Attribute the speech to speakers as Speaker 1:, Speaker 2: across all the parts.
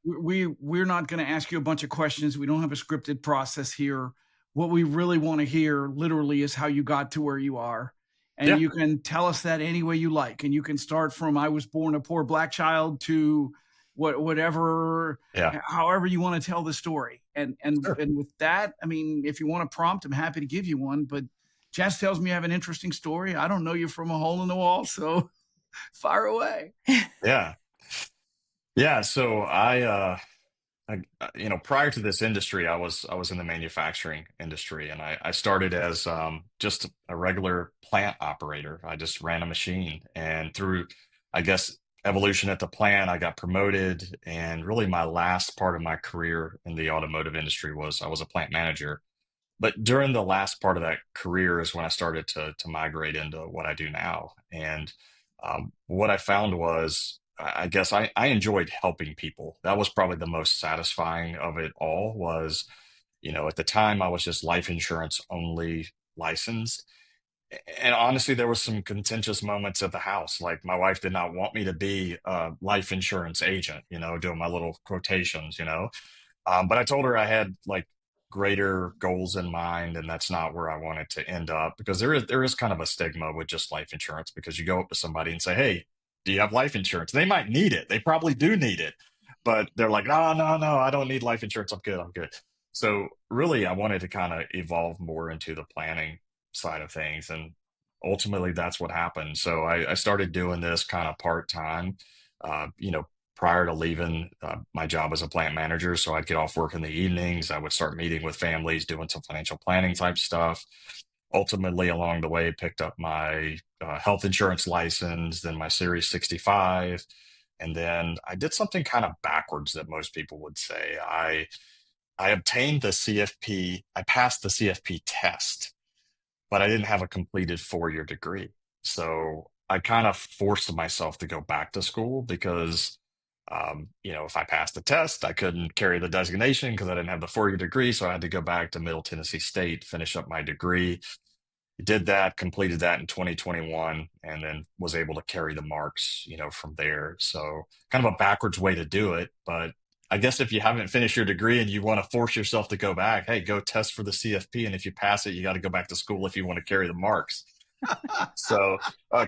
Speaker 1: we're not going to ask you a bunch of questions. We don't have a scripted process here. What we really want to hear literally is how you got to where you are. And
Speaker 2: Yeah.
Speaker 1: you can tell us that any way you like. And you can start from I was born a poor black child to whatever,
Speaker 2: Yeah.
Speaker 1: however you want to tell the story.
Speaker 2: Sure.
Speaker 1: And with that, I mean, if you want a prompt, I'm happy to give you one. But Jess tells me you have an interesting story. I don't know you from a hole in the wall, so fire away.
Speaker 2: Yeah. Yeah. So prior to this industry, I was in the manufacturing industry, and I started as just a regular plant operator. I just ran a machine, and through, I guess, evolution at the plant, I got promoted. And really, my last part of my career in the automotive industry was I was a plant manager. But during the last part of that career is when I started to migrate into what I do now. And what I found was, I guess I enjoyed helping people. That was probably the most satisfying of it all. Was, at the time I was just life insurance only licensed. And honestly, there was some contentious moments at the house. Like my wife did not want me to be a life insurance agent, doing my little quotations, but I told her I had like greater goals in mind, and that's not where I wanted to end up, because there is kind of a stigma with just life insurance, because you go up to somebody and say, "Hey, do you have life insurance?" They might need it. They probably do need it, but they're like, "No, no, no, I don't need life insurance. I'm good. I'm good." So really, I wanted to kind of evolve more into the planning side of things, and ultimately, that's what happened. So I started doing this kind of part time. Uh, you know, prior to leaving my job as a plant manager. So I'd get off work in the evenings. I would start meeting with families, doing some financial planning type stuff. Ultimately, along the way, picked up my health insurance license, then my Series 65. And then I did something kind of backwards that most people would say. I obtained the CFP, I passed the CFP test, but I didn't have a completed 4-year degree. So I kind of forced myself to go back to school because, if I passed the test, I couldn't carry the designation because I didn't have the 4-year degree. So I had to go back to Middle Tennessee State, finish up my degree. Did that, completed that in 2021, and then was able to carry the marks, from there. So kind of a backwards way to do it. But I guess if you haven't finished your degree and you want to force yourself to go back, hey, go test for the CFP. And if you pass it, you got to go back to school if you want to carry the marks. So,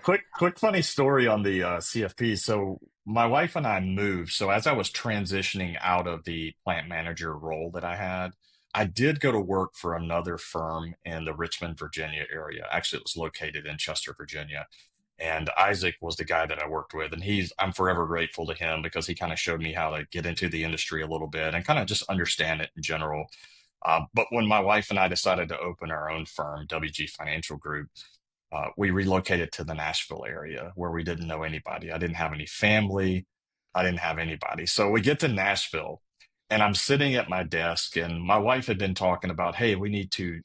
Speaker 2: quick funny story on the CFP. So, my wife and I moved. So, as I was transitioning out of the plant manager role that I had, I did go to work for another firm in the Richmond, Virginia area. Actually, it was located in Chester, Virginia. And Isaac was the guy that I worked with. And I'm forever grateful to him because he kind of showed me how to get into the industry a little bit and kind of just understand it in general. But when my wife and I decided to open our own firm, WG Financial Group, we relocated to the Nashville area where we didn't know anybody. I didn't have any family. I didn't have anybody. So we get to Nashville, and I'm sitting at my desk, and my wife had been talking about, hey, we need to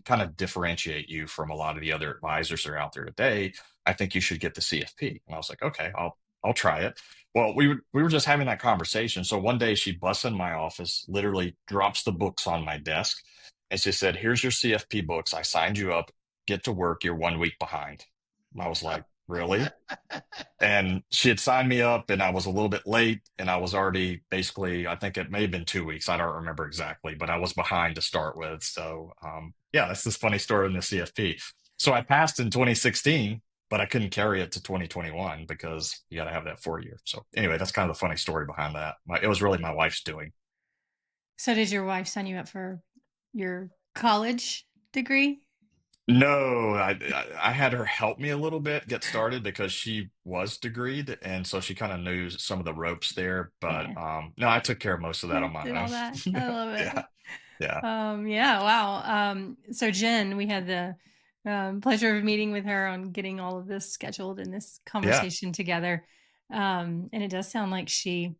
Speaker 2: kind of differentiate you from a lot of the other advisors that are out there today. I think you should get the CFP. And I was like, okay, I'll try it. Well, we were just having that conversation. So one day she busts in my office, literally drops the books on my desk, and she said, "Here's your CFP books. I signed you up. Get to work. You're 1 week behind." And I was like, really? And she had signed me up, and I was a little bit late, and I was already basically, I think it may have been 2 weeks. I don't remember exactly, but I was behind to start with. So, yeah, that's this funny story in the CFP. So I passed in 2016, but I couldn't carry it to 2021 because you got to have that 4 year. So anyway, that's kind of the funny story behind that. It was really my wife's doing.
Speaker 3: So did your wife sign you up for your college degree?
Speaker 2: No, I had her help me a little bit get started because she was degreed, and so she kind of knew some of the ropes there. But
Speaker 3: Yeah.
Speaker 2: no, I took care of most of that on my
Speaker 3: Did
Speaker 2: own.
Speaker 3: all that. I love
Speaker 2: Yeah,
Speaker 3: it.
Speaker 2: yeah,
Speaker 3: Yeah, wow. So Jen, we had the pleasure of meeting with her on getting all of this scheduled and this
Speaker 2: yeah,
Speaker 3: conversation together. And it does sound like she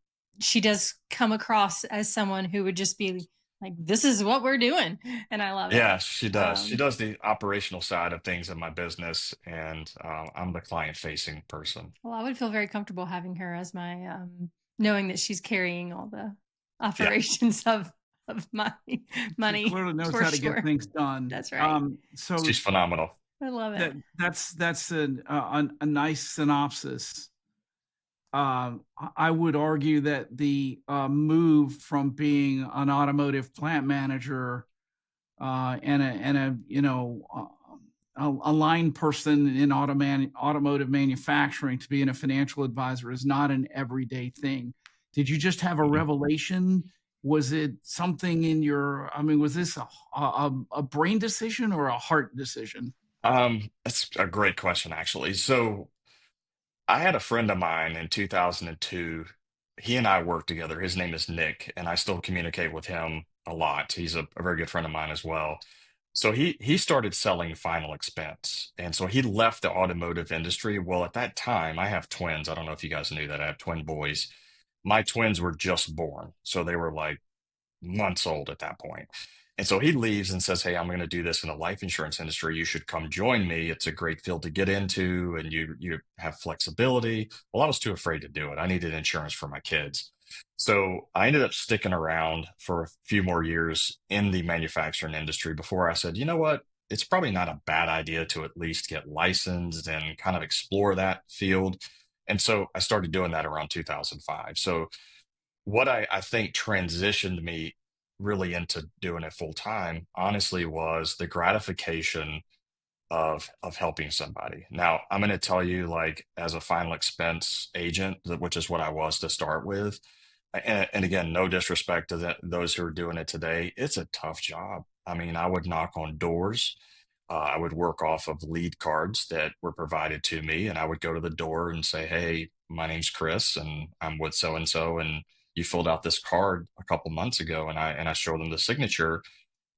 Speaker 3: does come across as someone who would just be like, "This is what we're doing," and I love it.
Speaker 2: yeah. She does. She
Speaker 3: Um,
Speaker 2: does the operational side of things in my business, and I'm the client-facing person.
Speaker 3: well, I would feel very comfortable having her as my knowing that she's carrying all the
Speaker 2: Yeah,
Speaker 3: operations of my
Speaker 1: She
Speaker 3: money
Speaker 1: clearly knows
Speaker 3: for
Speaker 1: how to get
Speaker 3: sure.
Speaker 1: things done.
Speaker 3: That's right.
Speaker 1: So
Speaker 2: she's phenomenal.
Speaker 3: I love it.
Speaker 1: that's a nice synopsis. I would argue that the move from being an automotive plant manager and a a line person in automotive manufacturing to being a financial advisor is not an everyday thing. Did you just have a
Speaker 2: Mhm.
Speaker 1: revelation? Was it something in your? I mean, was this a brain decision or a heart decision?
Speaker 2: That's a great question, actually. So I had a friend of mine in 2002. He and I worked together. His name is Nick, and I still communicate with him a lot. He's a very good friend of mine as well. So he started selling final expense, and so he left the automotive industry. Well, at that time, I have twins. I don't know if you guys knew that. I have twin boys. My twins were just born, so they were like months old at that point. And so he leaves and says, "Hey, I'm going to do this in the life insurance industry. You should come join me. It's a great field to get into, and you have flexibility." Well, I was too afraid to do it. I needed insurance for my kids. So I ended up sticking around for a few more years in the manufacturing industry before I said, you know what? It's probably not a bad idea to at least get licensed and kind of explore that field. And so I started doing that around 2005. So what I think transitioned me really into doing it full time, honestly, was the gratification of helping somebody. Now, I'm going to tell you, like, as a final expense agent, which is what I was to start with, and again, no disrespect to those who are doing it today, it's a tough job. I mean, I would knock on doors. I would work off of lead cards that were provided to me, and I would go to the door and say, "Hey, my name's Chris, and I'm with so and so, and you filled out this card a couple months ago," and I show them the signature,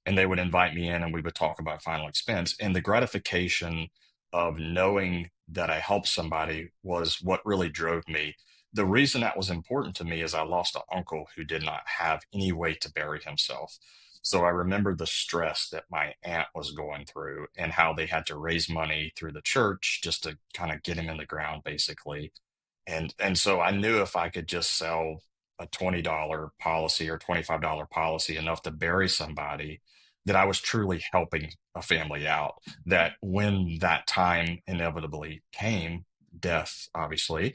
Speaker 2: and they would invite me in, and we would talk about final expense. And the gratification of knowing that I helped somebody was what really drove me. The reason that was important to me is I lost an uncle who did not have any way to bury himself. So I remember the stress that my aunt was going through and how they had to raise money through the church just to kind of get him in the ground, basically. And so I knew if I could just sell a $20 policy or $25 policy enough to bury somebody, that I was truly helping a family out. That when that time inevitably came, death, obviously,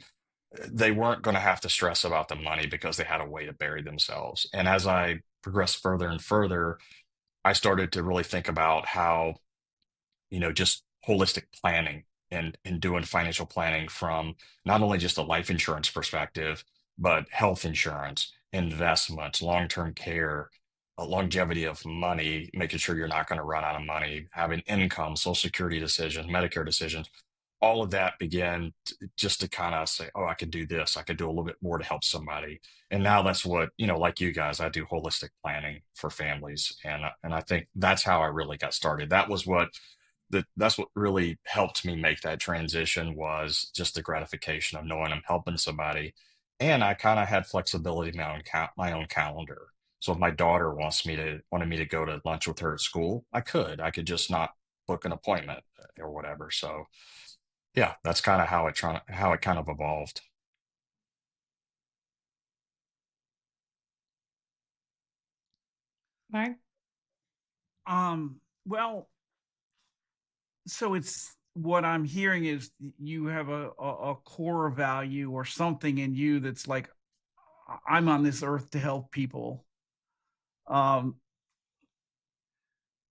Speaker 2: they weren't going to have to stress about the money because they had a way to bury themselves. And as I progressed further and further, I started to really think about how, just holistic planning and doing financial planning from not only just a life insurance perspective, but health insurance, investments, long-term care, longevity of money, making sure you're not going to run out of money, having income, social security decisions, Medicare decisions. All of that began just to kind of say, oh, I could do this. I could do a little bit more to help somebody. And now that's what, like you guys, I do holistic planning for families. And I think that's how I really got started. That's what really helped me make that transition, was just the gratification of knowing I'm helping somebody. And I kind of had flexibility in my own calendar. So if my daughter wanted me to go to lunch with her at school, I could just not book an appointment or whatever. So yeah, that's kind of how it kind of evolved.
Speaker 3: Mark?
Speaker 1: Well, so it's what I'm hearing is you have a core value or something in you that's like, I'm on this earth to help people. Um,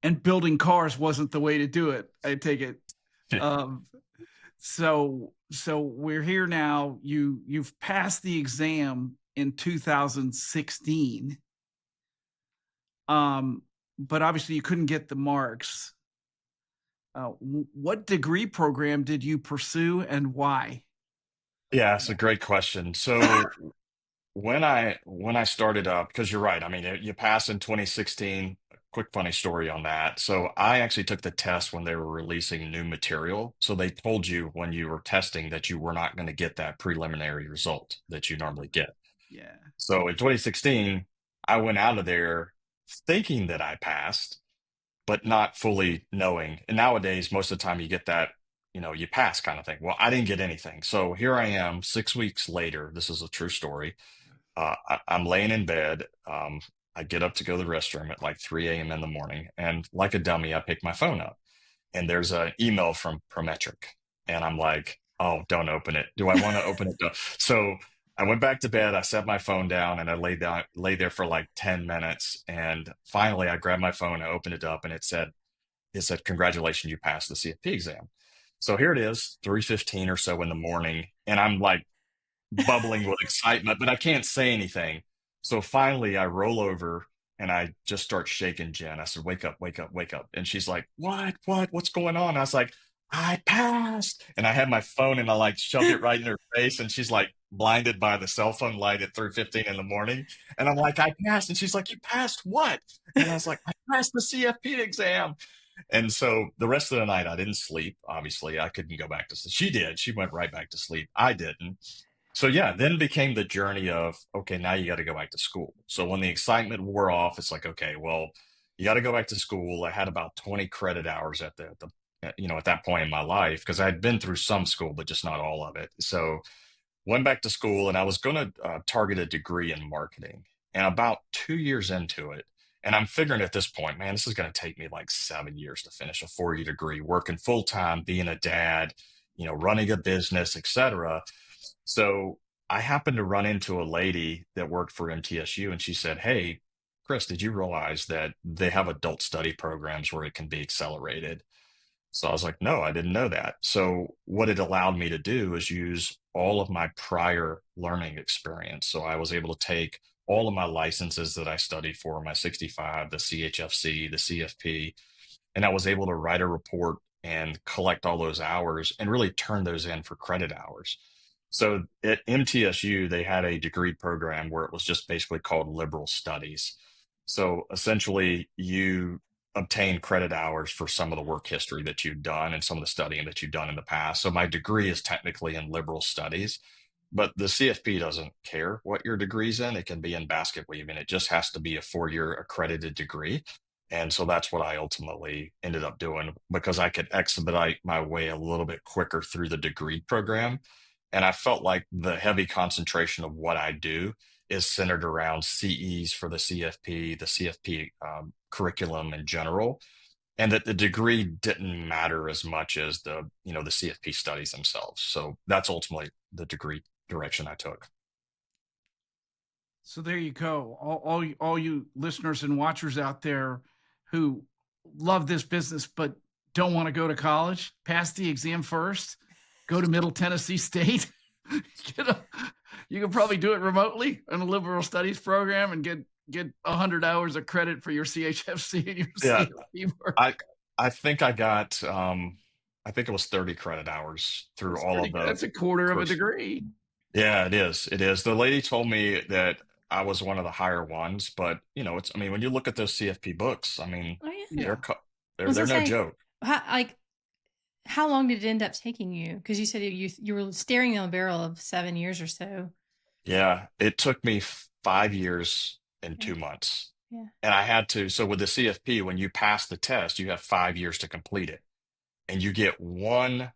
Speaker 1: and building cars wasn't the way to do it. I take it. Um, so we're here now. You've passed the exam in 2016. Um, but obviously you couldn't get the marks. What degree program did you pursue and why?
Speaker 2: Yeah, it's a great question. So when I started up, because you're right, I mean, you pass in 2016. Quick funny story on that. So I actually took the test when they were releasing new material. So they told you when you were testing that you were not going to get that preliminary result that you normally get.
Speaker 1: Yeah.
Speaker 2: So in 2016, I went out of there thinking that I passed, but not fully knowing. And nowadays, most of the time you get that, you pass kind of thing. Well, I didn't get anything. So here I am 6 weeks later. This is a true story. I'm laying in bed. I get up to go to the restroom at like 3 a.m. in the morning. And like a dummy, I pick my phone up and there's an email from Prometric. And I'm like, Oh, don't open it. Do I want to open it? So I went back to bed. I set my phone down and I lay there for like 10 minutes. And finally I grabbed my phone, I opened it up and it said, congratulations, you passed the CFP exam. So here it is, 3:15 or so in the morning. And I'm like bubbling with excitement, but I can't say anything. So finally, I roll over and I just start shaking Jen. I said, "Wake up, wake up, wake up." And she's like, "What? What? What's going on?" I was like, "I passed." And I had my phone and I like shoved it right in her face. And she's like blinded by the cell phone light at 3:15 in the morning. And I'm like, "I passed." And she's like, "You passed what?" And I was like, "I passed the CFP exam." And so the rest of the night, I didn't sleep. Obviously, I couldn't go back to sleep. She did. She went right back to sleep. I didn't. So yeah, then became the journey of, okay, now you got to go back to school. So when the excitement wore off, it's like, okay, well, you got to go back to school. I had about 20 credit hours at that point in my life because I had been through some school, but just not all of it. So went back to school and I was going to target a degree in marketing. And about 2 years into it, and I'm figuring at this point, man, this is going to take me like 7 years to finish a 4-year degree, working full time, being a dad, running a business, etc. So I happened to run into a lady that worked for MTSU and she said, "Hey, Chris, did you realize that they have adult study programs where it can be accelerated?" So I was like, "No, I didn't know that." So what it allowed me to do is use all of my prior learning experience. So I was able to take all of my licenses that I studied for, my 65, the CHFC, the CFP, and I was able to write a report and collect all those hours and really turn those in for credit hours. So at MTSU, they had a degree program where it was just basically called liberal studies. So essentially, you obtain credit hours for some of the work history that you've done and some of the studying that you've done in the past. So my degree is technically in liberal studies, but the CFP doesn't care what your degree's in. It can be in basket weaving. It just has to be a 4-year accredited degree. And so that's what I ultimately ended up doing because I could expedite my way a little bit quicker through the degree program. And I felt like the heavy concentration of what I do is centered around CEs for the CFP curriculum in general, and that the degree didn't matter as much as the CFP studies themselves. So that's ultimately the degree direction I took.
Speaker 1: So there you go. All you listeners and watchers out there who love this business but don't want to go to college, pass the exam first, go to Middle Tennessee State. Get a, you can probably do it remotely in a liberal studies program and get 100 hours of credit for your CHFC and your
Speaker 2: Yeah,
Speaker 1: CFP
Speaker 2: I
Speaker 1: work.
Speaker 2: I think I got I think it was 30 credit hours through
Speaker 1: That's
Speaker 2: all
Speaker 1: pretty
Speaker 2: of
Speaker 1: good.
Speaker 2: the
Speaker 1: That's a quarter of a
Speaker 2: course.
Speaker 1: degree.
Speaker 2: Yeah, it is. It is. The lady told me that I was one of the higher ones, but it's, I mean, when you look at those CFP books, I mean,
Speaker 3: Oh yeah.
Speaker 2: they're
Speaker 1: Yeah.
Speaker 2: co-
Speaker 3: I
Speaker 2: they're
Speaker 3: was
Speaker 2: they're
Speaker 3: gonna
Speaker 2: no
Speaker 3: say,
Speaker 2: joke.
Speaker 3: like, how long did it end up taking you? Because you said you were staring on the barrel of 7 years or so.
Speaker 2: Yeah, it took me 5 years and
Speaker 3: Yeah,
Speaker 2: 2 months.
Speaker 3: yeah.
Speaker 2: And I had to, so with the CFP, when you pass the test, you have 5 years to complete it. And you get one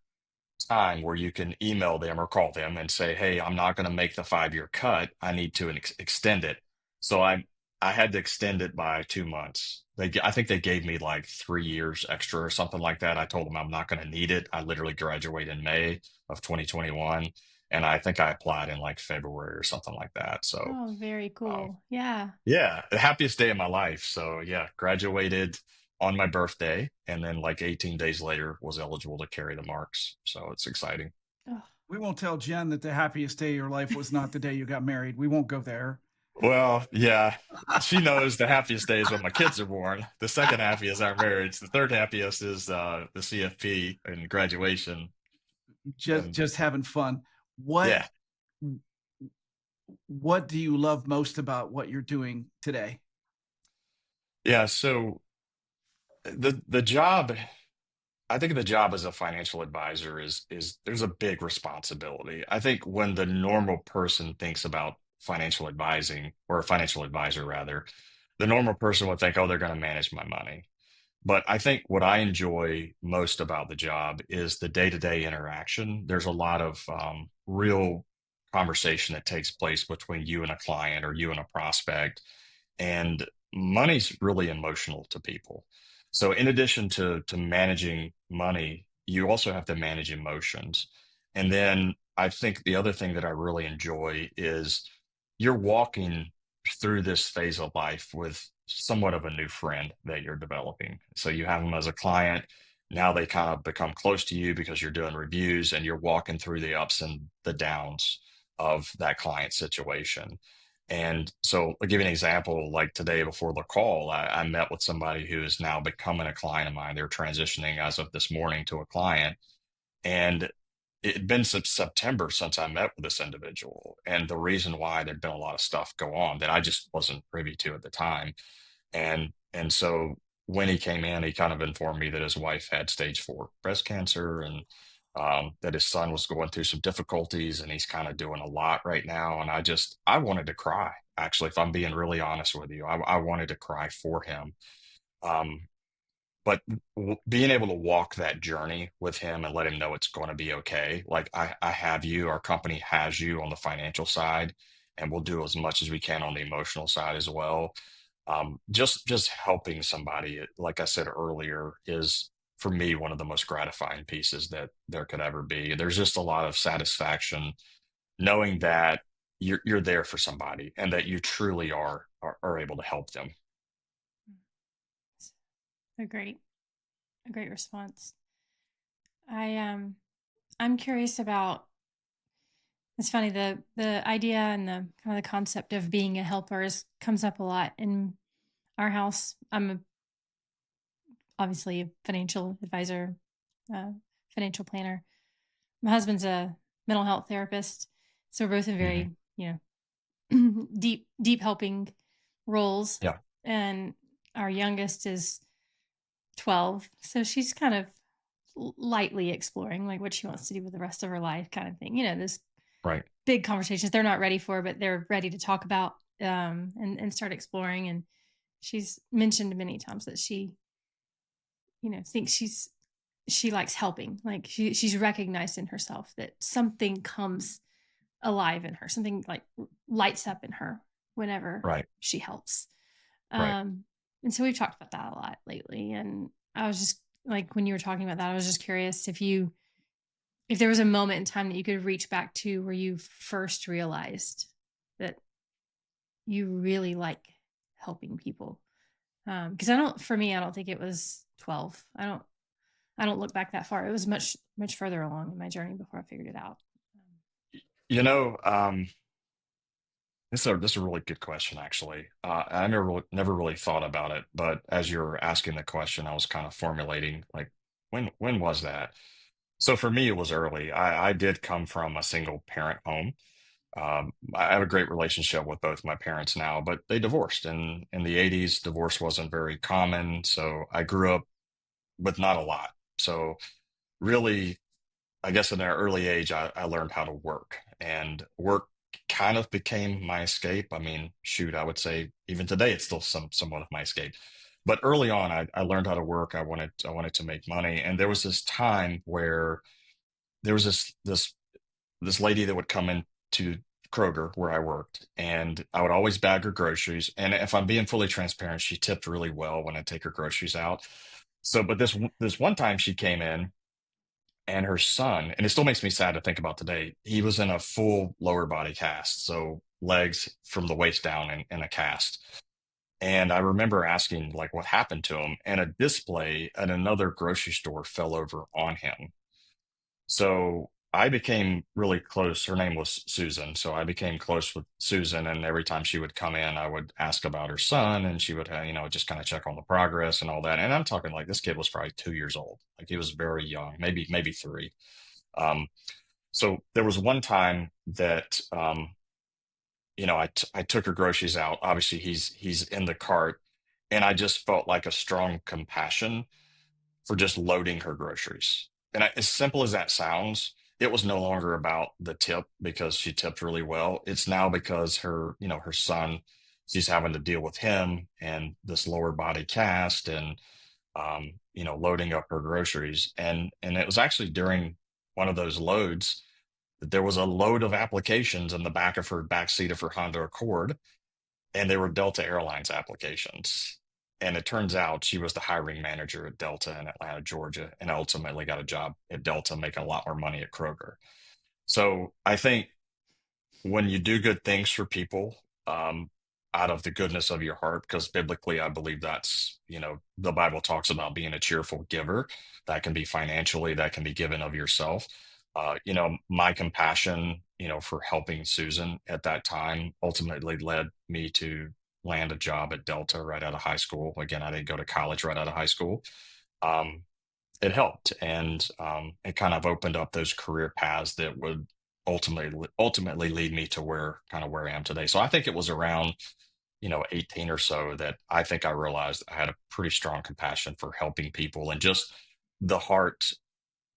Speaker 2: time where you can email them or call them and say, "Hey, I'm not going to make the 5-year cut. I need to extend it." So I had to extend it by 2 months. I think they gave me like 3 years extra or something like that. I told them I'm not going to need it. I literally graduate in May of 2021, and I think I applied in like February or something like that. So
Speaker 3: Oh, very
Speaker 2: um,
Speaker 3: cool. Yeah.
Speaker 2: yeah, the happiest day of my life. So yeah, graduated on my birthday, and then like 18 days later was eligible to carry the marks. So it's exciting.
Speaker 3: Oh.
Speaker 1: We won't tell Jen that the happiest day of your life was not the day you got married. We won't go there.
Speaker 2: Well, yeah, she knows the happiest day is when my kids are born. The second happiest is our marriage. The third happiest is the CFP and graduation.
Speaker 1: just
Speaker 2: And
Speaker 1: just having fun. What
Speaker 2: yeah,
Speaker 1: what do you love most about what you're doing today?
Speaker 2: yeah. So the job, I think the job as a financial advisor is there's a big responsibility. I think when the normal person thinks about financial advising or a financial advisor rather, the normal person would think, oh, they're going to manage my money. But I think what I enjoy most about the job is the day-to-day interaction. There's a lot of real conversation that takes place between you and a client or you and a prospect, and money's really emotional to people. So in addition to managing money, you also have to manage emotions. And then I think the other thing that I really enjoy is you're walking through this phase of life with somewhat of a new friend that you're developing. So you have them as a client. Now they kind of become close to you because you're doing reviews and you're walking through the ups and the downs of that client situation. And so I'll give you an example. Like today before the call, I met with somebody who is now becoming a client of mine. They're transitioning as of this morning to a client. And it had been since September since I met with this individual. And the reason why there'd been a lot of stuff go on that I just wasn't privy to at the time. And so when he came in, he kind of informed me that his wife had stage 4 breast cancer and that his son was going through some difficulties and he's kind of doing a lot right now. And I wanted to cry. Actually, if I'm being really honest with you, I wanted to cry for him. Um, but being able to walk that journey with him and let him know it's going to be okay. Like I have you, our company has you on the financial side, and we'll do as much as we can on the emotional side as well. Just helping somebody, like I said earlier, is for me one of the most gratifying pieces that there could ever be. There's just a lot of satisfaction knowing that you're there for somebody and that you truly are able to help them.
Speaker 3: A great response. I'm curious about, it's funny, the idea and the kind of the concept of being a helper comes up a lot in our house. Obviously a financial advisor, financial planner. My husband's a mental health therapist, so we're both in
Speaker 2: Hmm.
Speaker 3: very, deep helping roles.
Speaker 2: Yeah,
Speaker 3: And our youngest is 12, so she's kind of lightly exploring like what she wants to do with the rest of her life, kind of thing. This
Speaker 2: right,
Speaker 3: big conversations they're not ready for, but they're ready to talk about, and start exploring. And she's mentioned many times that she, thinks she likes helping. Like she's recognized in herself that something comes alive in her, something like lights up in her whenever
Speaker 2: right,
Speaker 3: she helps.
Speaker 2: right.
Speaker 3: Um, and so we've talked about that a lot lately. And I was just like, when you were talking about that, I was just curious if there was a moment in time that you could reach back to where you first realized that you really like helping people. Because for me, I don't think it was 12. I don't look back that far. It was much further along in my journey before I figured it out.
Speaker 2: You know, this is a really good question, actually. I never really thought about it, but as you're asking the question, I was kind of formulating like, when was that? So for me, it was early. I did come from a single parent home. I have a great relationship with both my parents now, but they divorced, and in the '80s, divorce wasn't very common. So I grew up with not a lot. So really, I guess in an early age, I learned how to work, and work kind of became my escape. I mean, shoot, I would say even today it's still somewhat of my escape. But early on, I learned how to work. I wanted to make money, and there was this time where there was this lady that would come into Kroger where I worked, and I would always bag her groceries. And if I'm being fully transparent, she tipped really well when I take her groceries out. So, but this one time she came in and her son, and it still makes me sad to think about today. He was in a full lower body cast, so legs from the waist down in a cast. And I remember asking like what happened to him, and a display at another grocery store fell over on him. So I became really close. Her name was Susan. So I became close with Susan. And every time she would come in, I would ask about her son and she would, just kind of check on the progress and all that. And I'm talking like this kid was probably 2 years old. Like he was very young, maybe three. Um, so there was one time that, I took her groceries out. Obviously he's in the cart and I just felt like a strong compassion for just loading her groceries. And as simple as that sounds, it was no longer about the tip because she tipped really well. It's now because her son, she's having to deal with him and this lower body cast and, loading up her groceries. And it was actually during one of those loads that there was a load of applications in the back seat of her Honda Accord, and they were Delta Airlines applications. And it turns out she was the hiring manager at Delta in Atlanta, Georgia, and ultimately got a job at Delta, making a lot more money at Kroger. So I think when you do good things for people, out of the goodness of your heart, because biblically, I believe that's, the Bible talks about being a cheerful giver. That can be financially, that can be given of yourself. My compassion, for helping Susan at that time ultimately led me to land a job at Delta right out of high school. Again, I didn't go to college right out of high school. Um, it helped, and it kind of opened up those career paths that would ultimately lead me to where I am today. So I think it was around 18 or so that I think I realized I had a pretty strong compassion for helping people, and just the heart,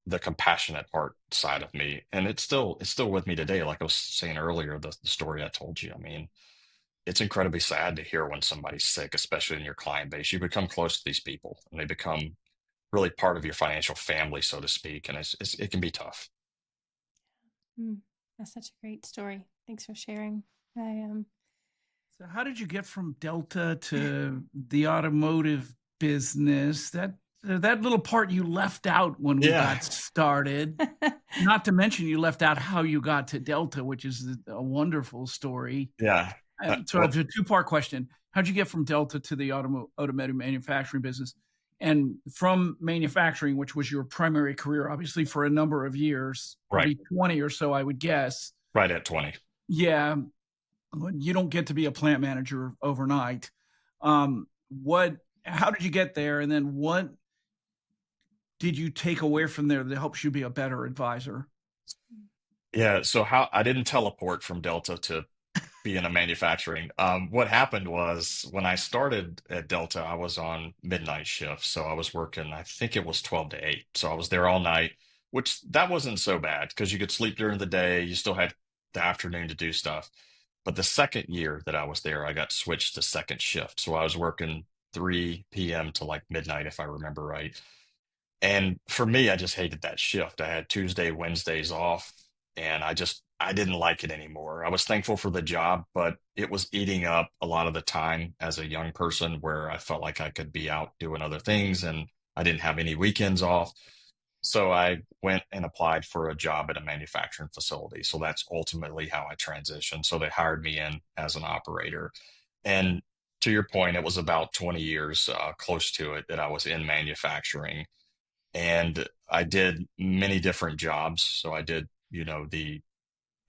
Speaker 2: the compassionate heart side of me. And it's still with me today. Like I was saying earlier, the story I told you. I mean, it's incredibly sad to hear when somebody's sick, especially in your client base. You become close to these people, and they become really part of your financial family, so to speak. And it can be tough.
Speaker 3: Mm, that's such a great story. Thanks for sharing. I
Speaker 1: So how did you get from Delta to the automotive business? That little part you left out when we
Speaker 2: Yeah.
Speaker 1: got started. Not to mention you left out how you got to Delta, which is a wonderful story.
Speaker 2: Yeah.
Speaker 1: So I
Speaker 2: Well,
Speaker 1: have a two-part question. How'd you get from Delta to the automotive manufacturing business? And from manufacturing, which was your primary career, obviously for a number of years,
Speaker 2: right.
Speaker 1: probably 20 or so, I would guess.
Speaker 2: Right at 20.
Speaker 1: Yeah, you don't get to be a plant manager overnight. What? How did you get there? And then what did you take away from there that helps you be a better advisor?
Speaker 2: Yeah. So how I didn't teleport from Delta to be in a manufacturing. What happened was when I started at Delta, I was on midnight shift. So I was working, I think it was 12 to 8. So I was there all night, which that wasn't so bad because you could sleep during the day. You still had the afternoon to do stuff. But the second year that I was there, I got switched to second shift. So I was working 3 p.m. to like midnight, if I remember right. And for me, I just hated that shift. I had Tuesday, Wednesdays off, and I didn't like it anymore. I was thankful for the job, but it was eating up a lot of the time as a young person where I felt like I could be out doing other things and I didn't have any weekends off. So I went and applied for a job at a manufacturing facility. So that's ultimately how I transitioned. So they hired me in as an operator. And to your point, it was about 20 years, close to it, that I was in manufacturing, and I did many different jobs. So I did, the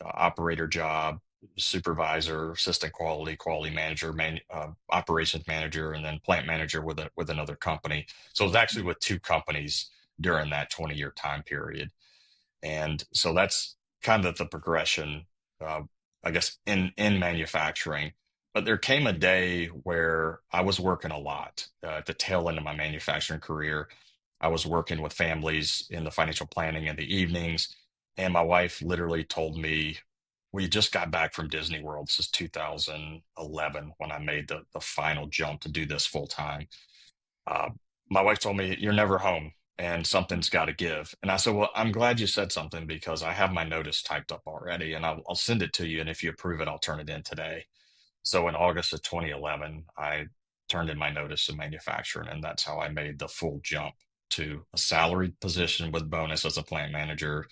Speaker 2: operator job, supervisor, assistant quality manager, operations manager, and then plant manager with another company. So it was actually with two companies during that 20-year time period. And so that's kind of the progression, uh, I guess, in manufacturing. But there came a day where I was working a lot, at the tail end of my manufacturing career. I was working with families in the financial planning in the evenings, and my wife literally told me, we just got back from Disney World. This is 2011 when I made the final jump to do this full time. Uh, my wife told me, "You're never home and something's got to give." And I said, "Well, I'm glad you said something because I have my notice typed up already and I'll send it to you. And if you approve it, I'll turn it in today." So in August of 2011, I turned in my notice of manufacturing, and that's how I made the full jump to a salaried position with bonus as a plant manager,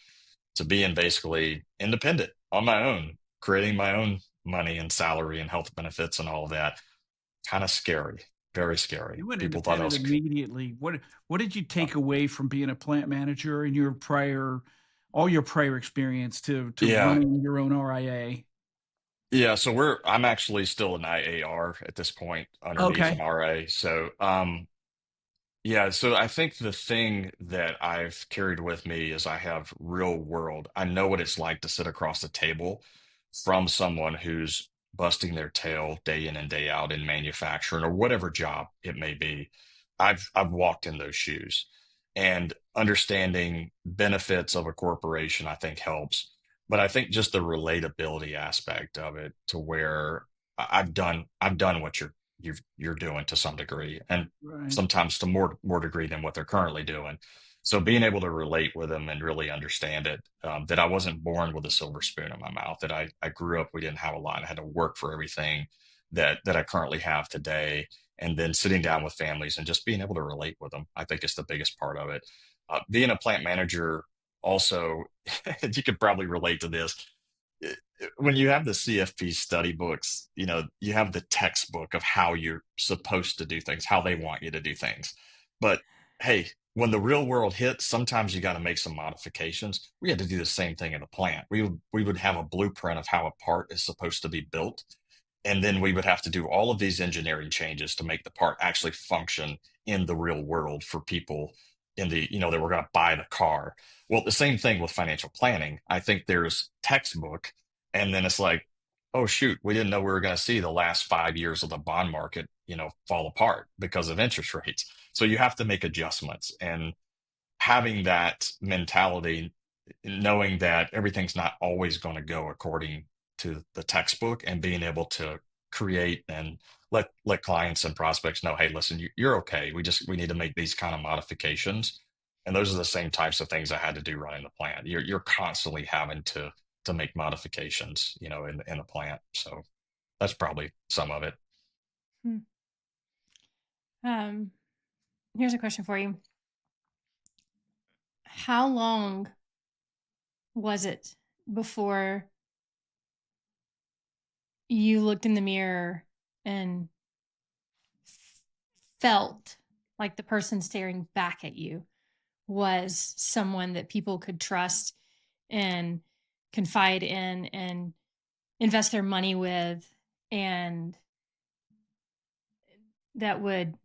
Speaker 2: to being basically independent on my own, creating my own money and salary and health benefits and all of that. Kind of scary, very scary.
Speaker 1: You went
Speaker 2: People thought I
Speaker 1: independent
Speaker 2: was,
Speaker 1: immediately. What did you take away from being a plant manager in all your prior experience to
Speaker 2: yeah,
Speaker 1: running your own RIA?
Speaker 2: yeah. So I'm actually still an IAR at this point underneath
Speaker 1: Okay.
Speaker 2: an RA. So, yeah, so I think the thing that I've carried with me is I have real world. I know what it's like to sit across the table from someone who's busting their tail day in and day out in manufacturing or whatever job it may be. I've walked in those shoes, and understanding benefits of a corporation I think helps. But I think just the relatability aspect of it, to where I've done what you're doing to some degree, and
Speaker 1: Right.
Speaker 2: sometimes to more degree than what they're currently doing. So being able to relate with them and really understand it, that I wasn't born with a silver spoon in my mouth, that I grew up, we didn't have a lot. I had to work for everything that I currently have today. And then sitting down with families and just being able to relate with them, I think is the biggest part of it. Being a plant manager also, you could probably relate to this. When you have the CFP study books, you have the textbook of how you're supposed to do things, how they want you to do things. But hey, when the real world hits, sometimes you got to make some modifications. We had to do the same thing in the plant. We would have a blueprint of how a part is supposed to be built, and then we would have to do all of these engineering changes to make the part actually function in the real world for people that were going to buy the car. Well, the same thing with financial planning. I think there's textbook, and then it's like, oh shoot, we didn't know we were going to see the last 5 years of the bond market, fall apart because of interest rates. So you have to make adjustments, and having that mentality, knowing that everything's not always going to go according to the textbook, and being able to create and let clients and prospects know, hey, listen, you're okay. We need to make these kind of modifications. And those are the same types of things I had to do running the plant. You're constantly having to make modifications, in the plant. So that's probably some of it.
Speaker 3: Hmm. Here's a question for you. How long was it before you looked in the mirror and felt like the person staring back at you was someone that people could trust and confide in and invest their money with, and that would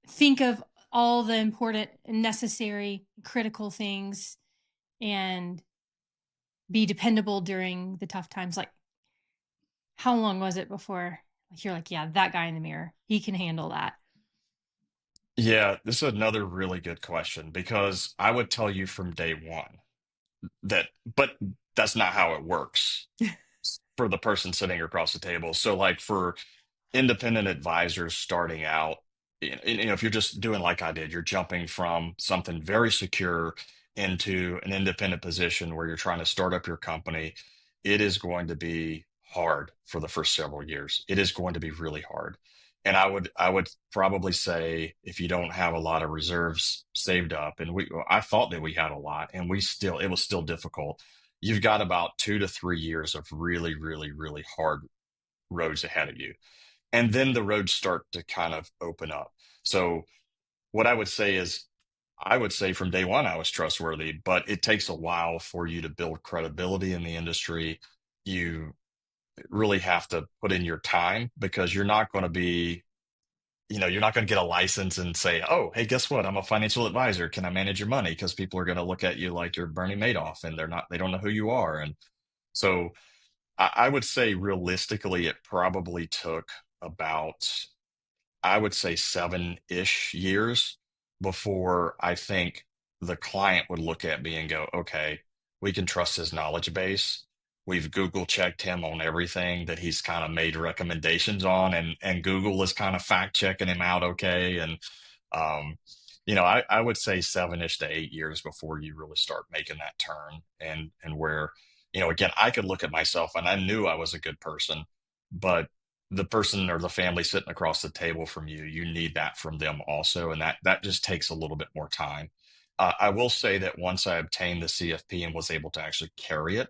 Speaker 3: think of all the important, necessary, critical things and be dependable during the tough times? Like, how long was it before you're like, yeah, that guy in the mirror, he can handle that?
Speaker 2: Yeah, this is another really good question, because I would tell you from day one but that's not how it works for the person sitting across the table. So, like, for independent advisors starting out, if you're just doing like I did, you're jumping from something very secure into an independent position where you're trying to start up your company. It is going to be hard for the first several years. It is going to be really hard. And I would probably say, if you don't have a lot of reserves saved up, and I thought that we had a lot, and it was still difficult. You've got about 2 to 3 years of really, really, really hard roads ahead of you, and then the roads start to kind of open up. So what I would say is, I would say from day one I was trustworthy, but it takes a while for you to build credibility in the industry. You really have to put in your time, because you're not going to get a license and say, oh, hey, guess what, I'm a financial advisor, can I manage your money? Because people are going to look at you like you're Bernie Madoff, and they don't know who you are. And so I would say, realistically, it probably took about, I would say, 7-ish years before I think the client would look at me and go, okay, we can trust his knowledge base. We've Google checked him on everything that he's kind of made recommendations on, and Google is kind of fact checking him out. Okay. And, um, I would say 7-ish to 8 years before you really start making that turn, and where, again, I could look at myself and I knew I was a good person, but the person or the family sitting across the table from you, you need that from them also. And that just takes a little bit more time. I will say that once I obtained the CFP and was able to actually carry it,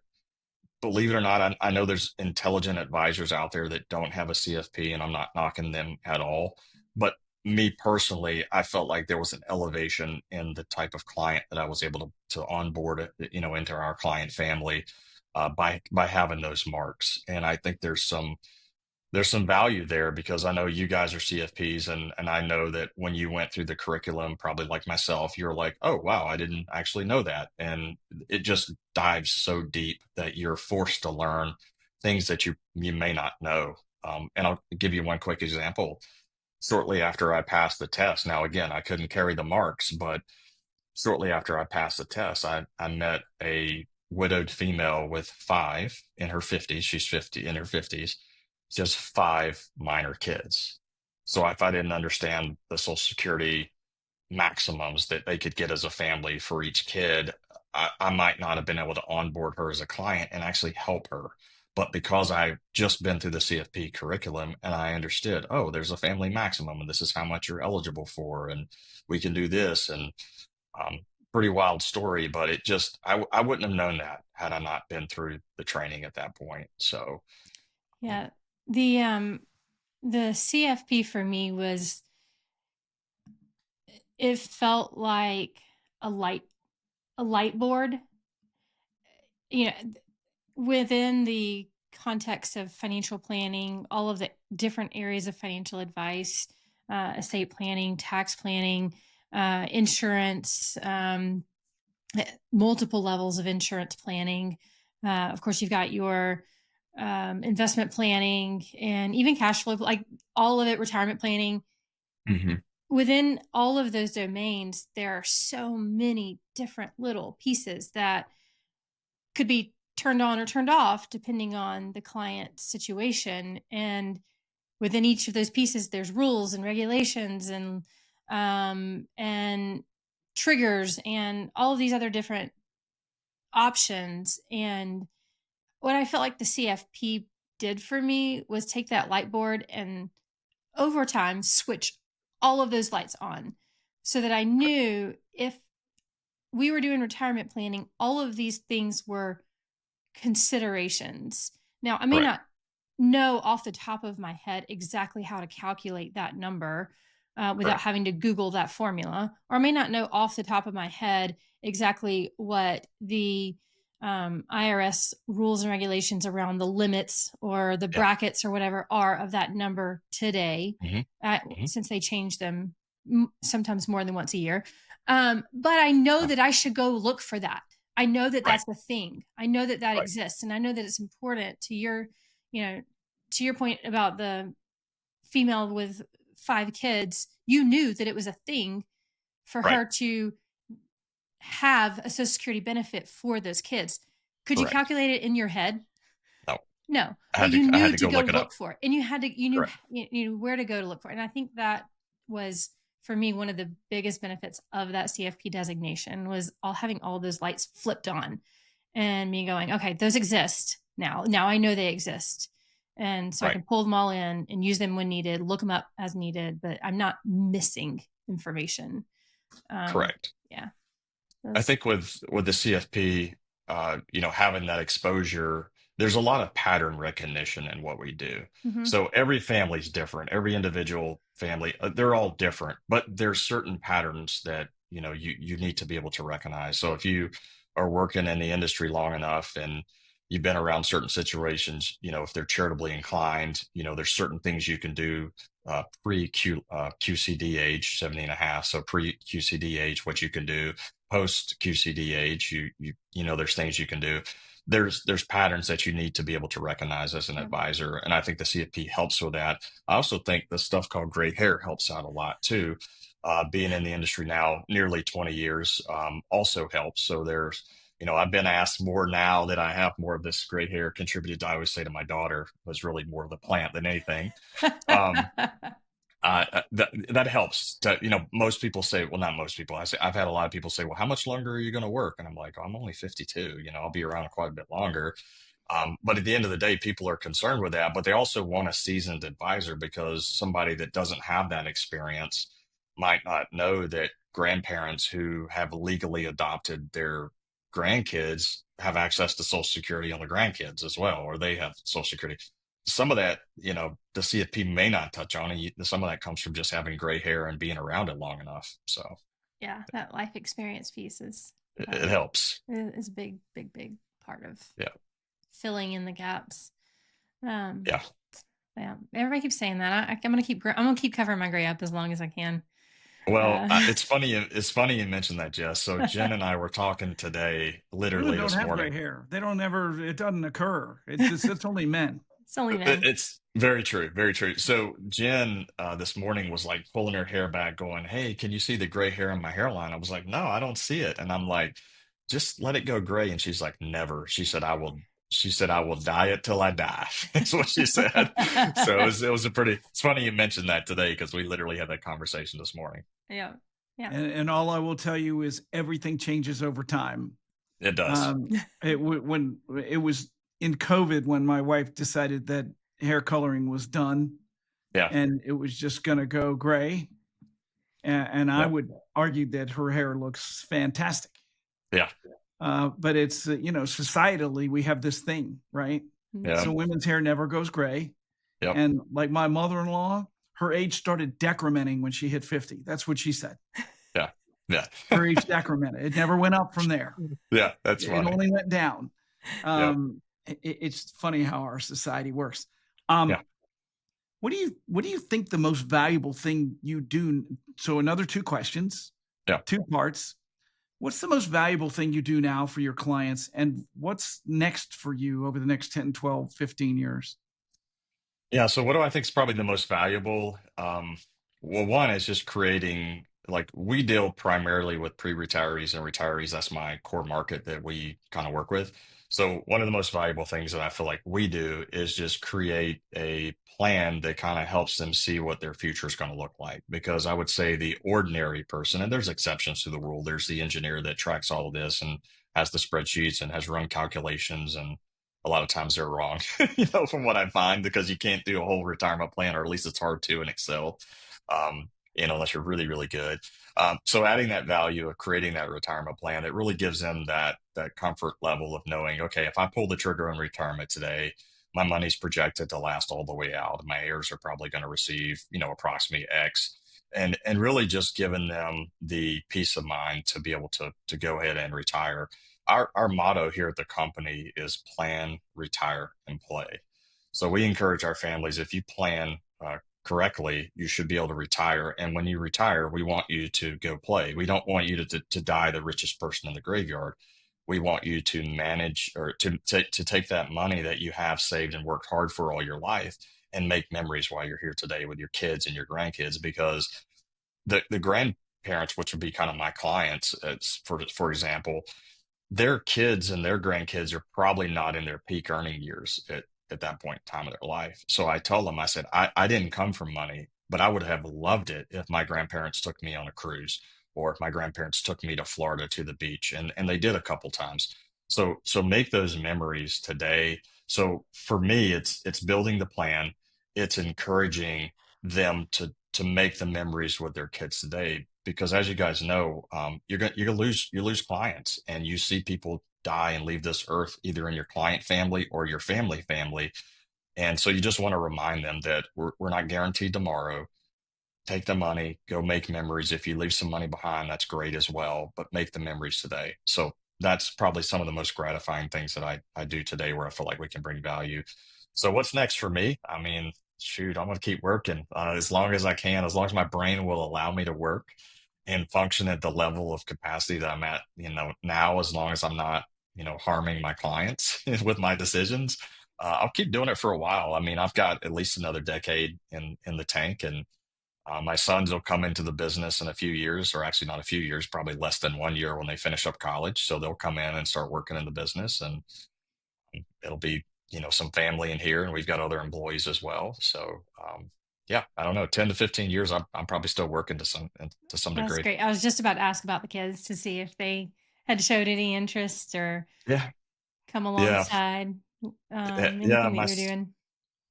Speaker 2: believe it or not, I know there's intelligent advisors out there that don't have a CFP, and I'm not knocking them at all. But me personally, I felt like there was an elevation in the type of client that I was able to onboard, into our client family, by having those marks. And I think there's some value there, because I know you guys are CFPs, and I know that when you went through the curriculum, probably like myself, you're like, oh wow, I didn't actually know that. And it just dives so deep that you're forced to learn things that you may not know. And I'll give you one quick example. Shortly after I passed the test, now again, I couldn't carry the marks, but shortly after I passed the test, I met a widowed female with five in her 50s. She's 50 in her 50s, just five minor kids. So if I didn't understand the Social Security maximums that they could get as a family for each kid, I might not have been able to onboard her as a client and actually help her. But because I've just been through the CFP curriculum and I understood, oh, there's a family maximum and this is how much you're eligible for, and we can do this. And pretty wild story, but it just, I wouldn't have known that had I not been through the training at that point. So, um,
Speaker 3: Yeah. The CFP for me was, it felt like a light a light board, you know, within the context of financial planning, all of the different areas of financial advice, estate planning, tax planning, insurance, multiple levels of insurance planning. Of course, you've got your investment planning and even cash flow, like all of it, retirement planning.
Speaker 2: mhm.
Speaker 3: Within all of those domains, there are so many different little pieces that could be turned on or turned off depending on the client's situation. And within each of those pieces, there's rules and regulations and triggers and all of these other different options. And what I felt like the CFP did for me was take that light board and over time switch all of those lights on so that I knew if we were doing retirement planning, all of these things were considerations. Now, I may
Speaker 2: Right,
Speaker 3: not know off the top of my head exactly how to calculate that number without
Speaker 2: right.
Speaker 3: having to Google that formula, or I may not know off the top of my head exactly what the IRS rules and regulations around the limits or the
Speaker 2: Yeah.
Speaker 3: brackets or whatever are of that number today,
Speaker 2: Hmm. Hmm.
Speaker 3: since they change them sometimes more than once a year. But I know
Speaker 2: Yeah.
Speaker 3: that I should go look for that. I know that
Speaker 2: Right,
Speaker 3: that's the thing. I know that that
Speaker 2: right,
Speaker 3: exists, and I know that it's important to your, you know, to your point about the female with 5 kids. You knew that it was a thing for
Speaker 2: right.
Speaker 3: her to have a Social Security benefit for those kids. Could you
Speaker 2: Correct.
Speaker 3: calculate it in your head?
Speaker 2: No,
Speaker 3: No, but you
Speaker 2: I had
Speaker 3: knew
Speaker 2: to
Speaker 3: to
Speaker 2: go
Speaker 3: go
Speaker 2: look it
Speaker 3: look
Speaker 2: up.
Speaker 3: for it, and you knew
Speaker 2: Correct.
Speaker 3: you knew where to go to look for it. And I think that was for me one of the biggest benefits of that CFP designation was all having all those lights flipped on, and me going, okay, those exist now. Now I know they exist, and so I
Speaker 2: Right.
Speaker 3: can pull them all in and use them when needed, look them up as needed, but I'm not missing information. Um,
Speaker 2: Correct.
Speaker 3: yeah,
Speaker 2: I
Speaker 3: those.
Speaker 2: think with the CFP, having that exposure, there's a lot of pattern recognition in what we do.
Speaker 3: Mhm.
Speaker 2: So every family's different. Every individual family, they're all different, but there's certain patterns that, you need to be able to recognize. So if you are working in the industry long enough and you've been around certain situations, if they're charitably inclined, there's certain things you can do QCD age, 70 and a half. So pre QCD age, what you can do post QCD age, there's things you can do. There's patterns that you need to be able to recognize as an
Speaker 3: Yeah.
Speaker 2: advisor, and I think the CFP helps with that. I also think the stuff called gray hair helps out a lot too. Being in the industry now nearly 20 years also helps. So I've been asked more now that I have more of this gray hair contributed. I always say to my daughter was really more of the plant than anything. Um, that helps to, most people say, well, not most people. I've had a lot of people say, well, how much longer are you going to work? And I'm like, oh, I'm only 52, I'll be around quite a bit longer. But at the end of the day, people are concerned with that, but they also want a seasoned advisor because somebody that doesn't have that experience might not know that grandparents who have legally adopted their grandkids have access to Social Security on the grandkids as well, or they have Social Security. Some of that, the CFP may not touch on, and some of that comes from just having gray hair and being around it long enough. So
Speaker 3: Yeah, that life experience piece
Speaker 2: it helps.
Speaker 3: is a big, big, big part of
Speaker 2: Yeah.
Speaker 3: filling in the gaps. Um,
Speaker 2: Yeah.
Speaker 3: yeah, everybody keeps saying that. I'm gonna keep I'm gonna keep covering my gray up as long as I can.
Speaker 2: Well,
Speaker 3: Uh,
Speaker 2: it's funny. It's funny you mentioned that, Jess. So Jen and I were talking today,
Speaker 1: Women
Speaker 2: literally
Speaker 1: don't
Speaker 2: this
Speaker 1: have gray
Speaker 2: morning.
Speaker 1: hair. They don't ever. It doesn't occur. It's only men.
Speaker 3: it's only men.
Speaker 2: It's very true, very true. So Jen this morning was like pulling her hair back, going, "Hey, can you see the gray hair on my hairline?" I was like, "No, I don't see it." And I'm like, "Just let it go gray." And she's like, "Never." She said, "I will." She said, "I will dye it till I die." That's what she said. So it was a pretty. It's funny you mentioned that today because we literally had that conversation this morning.
Speaker 3: Yeah, yeah.
Speaker 1: And all I will tell you is everything changes over time.
Speaker 2: It does.
Speaker 1: When it was in COVID, when my wife decided that hair coloring was done
Speaker 2: Yeah.
Speaker 1: and it was just going to go gray, and I
Speaker 2: Yep.
Speaker 1: would argue that her hair looks fantastic.
Speaker 2: Yeah.
Speaker 1: But it's, societally, we have this thing, right?
Speaker 2: Yeah.
Speaker 1: So women's hair never goes gray.
Speaker 2: Yep.
Speaker 1: And like my mother-in-law, her age started decrementing when she hit 50. That's what she said.
Speaker 2: Yeah. Yeah.
Speaker 1: Her age decremented. It never went up from there.
Speaker 2: Yeah. That's
Speaker 1: It
Speaker 2: funny.
Speaker 1: only went down.
Speaker 2: Yep.
Speaker 1: It's funny how our society works.
Speaker 2: Yeah.
Speaker 1: What do you think the most valuable thing you do? So another two questions,
Speaker 2: Yeah.
Speaker 1: two parts. What's the most valuable thing you do now for your clients, and what's next for you over the next 10, 12, 15 years?
Speaker 2: Yeah. So what do I think is probably the most valuable? Well, one is just creating, like, we deal primarily with pre-retirees and retirees. That's my core market that we kind of work with. So one of the most valuable things that I feel like we do is just create a plan that kind of helps them see what their future is going to look like. Because I would say the ordinary person, and there's exceptions to the rule, there's the engineer that tracks all of this and has the spreadsheets and has run calculations, and a lot of times they're wrong, from what I find, because you can't do a whole retirement plan, or at least it's hard to in Excel, unless you're really, really good. So adding that value of creating that retirement plan, it really gives them that comfort level of knowing, okay, if I pull the trigger on retirement today, my money's projected to last all the way out. My heirs are probably going to receive, approximately X. And really just giving them the peace of mind to be able to go ahead and retire. Our motto here at the company is plan, retire, and play. So we encourage our families, if you plan correctly, you should be able to retire. And when you retire, we want you to go play. We don't want you to die the richest person in the graveyard. We want you to manage, or to take that money that you have saved and worked hard for all your life, and make memories while you're here today with your kids and your grandkids. Because the grandparents, which would be kind of my clients, for example, their kids and their grandkids are probably not in their peak earning years at that point in time of their life. So I told them, I said, I didn't come from money, but I would have loved it if my grandparents took me on a cruise, or if my grandparents took me to Florida to the beach. And they did a couple times. So make those memories today. So for me, it's building the plan. It's encouraging them to make the memories with their kids today, because as you guys know, you lose clients, and you see people die and leave this earth, either in your client family or your family. And so you just want to remind them that we're not guaranteed tomorrow. Take the money, go make memories. If you leave some money behind, that's great as well, but make the memories today. So that's probably some of the most gratifying things that I do today, where I feel like we can bring value. So what's next for me? I mean, shoot, I'm going to keep working as long as I can, as long as my brain will allow me to work and function at the level of capacity that I'm at, now, as long as I'm not, harming my clients with my decisions. I'll keep doing it for a while. I mean, I've got at least another decade in the tank, and my sons will come into the business in a few years, or actually not a few years, probably less than 1 year, when they finish up college. So they'll come in and start working in the business, and it'll be, some family in here, and we've got other employees as well. So, yeah, I don't know, 10 to 15 years, I'm probably still working to some
Speaker 3: That's
Speaker 2: degree.
Speaker 3: great. I was just about to ask about the kids to see if they had showed any interest or
Speaker 2: Yeah.
Speaker 3: come
Speaker 2: Yeah.
Speaker 3: alongside
Speaker 2: Yeah.
Speaker 3: anything that you're doing.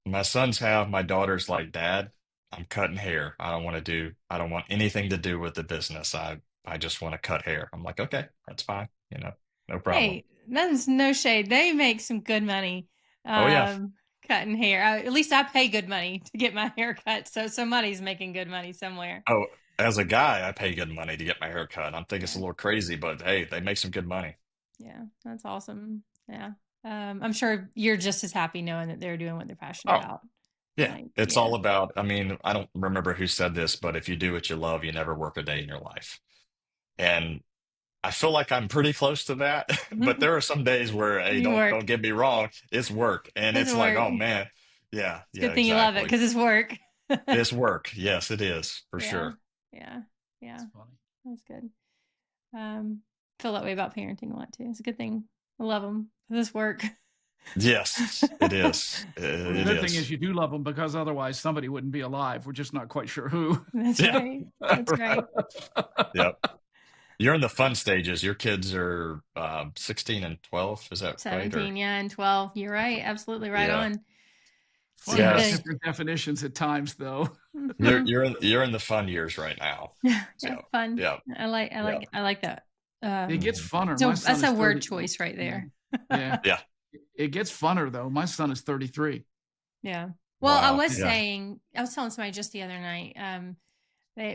Speaker 2: My sons have, my daughter's like, Dad, I'm cutting hair. I don't want anything to do with the business. I just want to cut hair. I'm like, okay, that's fine. No problem.
Speaker 3: Hey, that's no shade. They make some good money
Speaker 2: Oh yeah.
Speaker 3: cutting hair. At least I pay good money to get my hair cut. So somebody's making good money somewhere.
Speaker 2: Oh, as a guy, I pay good money to get my hair cut. I'm thinking it's a
Speaker 3: Yeah.
Speaker 2: little crazy, but hey, they make some good money.
Speaker 3: Yeah. That's awesome. Yeah. I'm sure you're just as happy knowing that they're doing what they're passionate
Speaker 2: Oh,
Speaker 3: about.
Speaker 2: yeah.
Speaker 3: Like,
Speaker 2: It's
Speaker 3: yeah.
Speaker 2: all about, I mean, I don't remember who said this, but if you do what you love, you never work a day in your life. And I feel like I'm pretty close to that, but there are some days where, hey,
Speaker 3: You
Speaker 2: don't
Speaker 3: work.
Speaker 2: get me wrong, it's work, and
Speaker 3: It's
Speaker 2: it's like,
Speaker 3: work.
Speaker 2: oh man, yeah,
Speaker 3: It's a
Speaker 2: yeah,
Speaker 3: good thing you love it
Speaker 2: exactly.
Speaker 3: because it's work.
Speaker 2: It's work. Yes, it is for
Speaker 3: Yeah.
Speaker 2: sure.
Speaker 3: Yeah. Yeah.
Speaker 1: That's funny.
Speaker 3: That's good. Um, feel that way about parenting a lot too. It's a good thing. I love them. This work.
Speaker 2: Yes, it is.
Speaker 1: Well, the
Speaker 2: It
Speaker 1: good thing is
Speaker 2: is.
Speaker 1: you do love them, because otherwise somebody wouldn't be alive. We're just not quite sure who.
Speaker 3: That's
Speaker 2: Yeah.
Speaker 3: right. That's right.
Speaker 2: Yep. You're in the fun stages. Your kids are 16 and 12. Is that right?
Speaker 3: 17,
Speaker 2: Or
Speaker 3: yeah, and 12. You're right. Absolutely right
Speaker 2: yeah,
Speaker 3: on.
Speaker 1: Fun
Speaker 3: See
Speaker 1: has
Speaker 2: yes.
Speaker 3: the
Speaker 1: different definitions at times, though.
Speaker 2: you're in the fun years right now.
Speaker 3: Yeah, yeah,
Speaker 2: So
Speaker 3: fun.
Speaker 2: yeah, yeah,
Speaker 3: I like that.
Speaker 1: It gets
Speaker 2: mhm,
Speaker 1: funner. My
Speaker 3: So
Speaker 1: son
Speaker 3: that's
Speaker 1: is
Speaker 3: a word
Speaker 1: 30.
Speaker 3: choice right
Speaker 1: Yeah.
Speaker 3: there.
Speaker 1: Yeah.
Speaker 2: yeah.
Speaker 1: It gets funner though. My son is 33.
Speaker 3: Yeah. Well,
Speaker 2: Wow.
Speaker 1: Yeah.
Speaker 2: Yeah.
Speaker 3: I was telling somebody just the other night.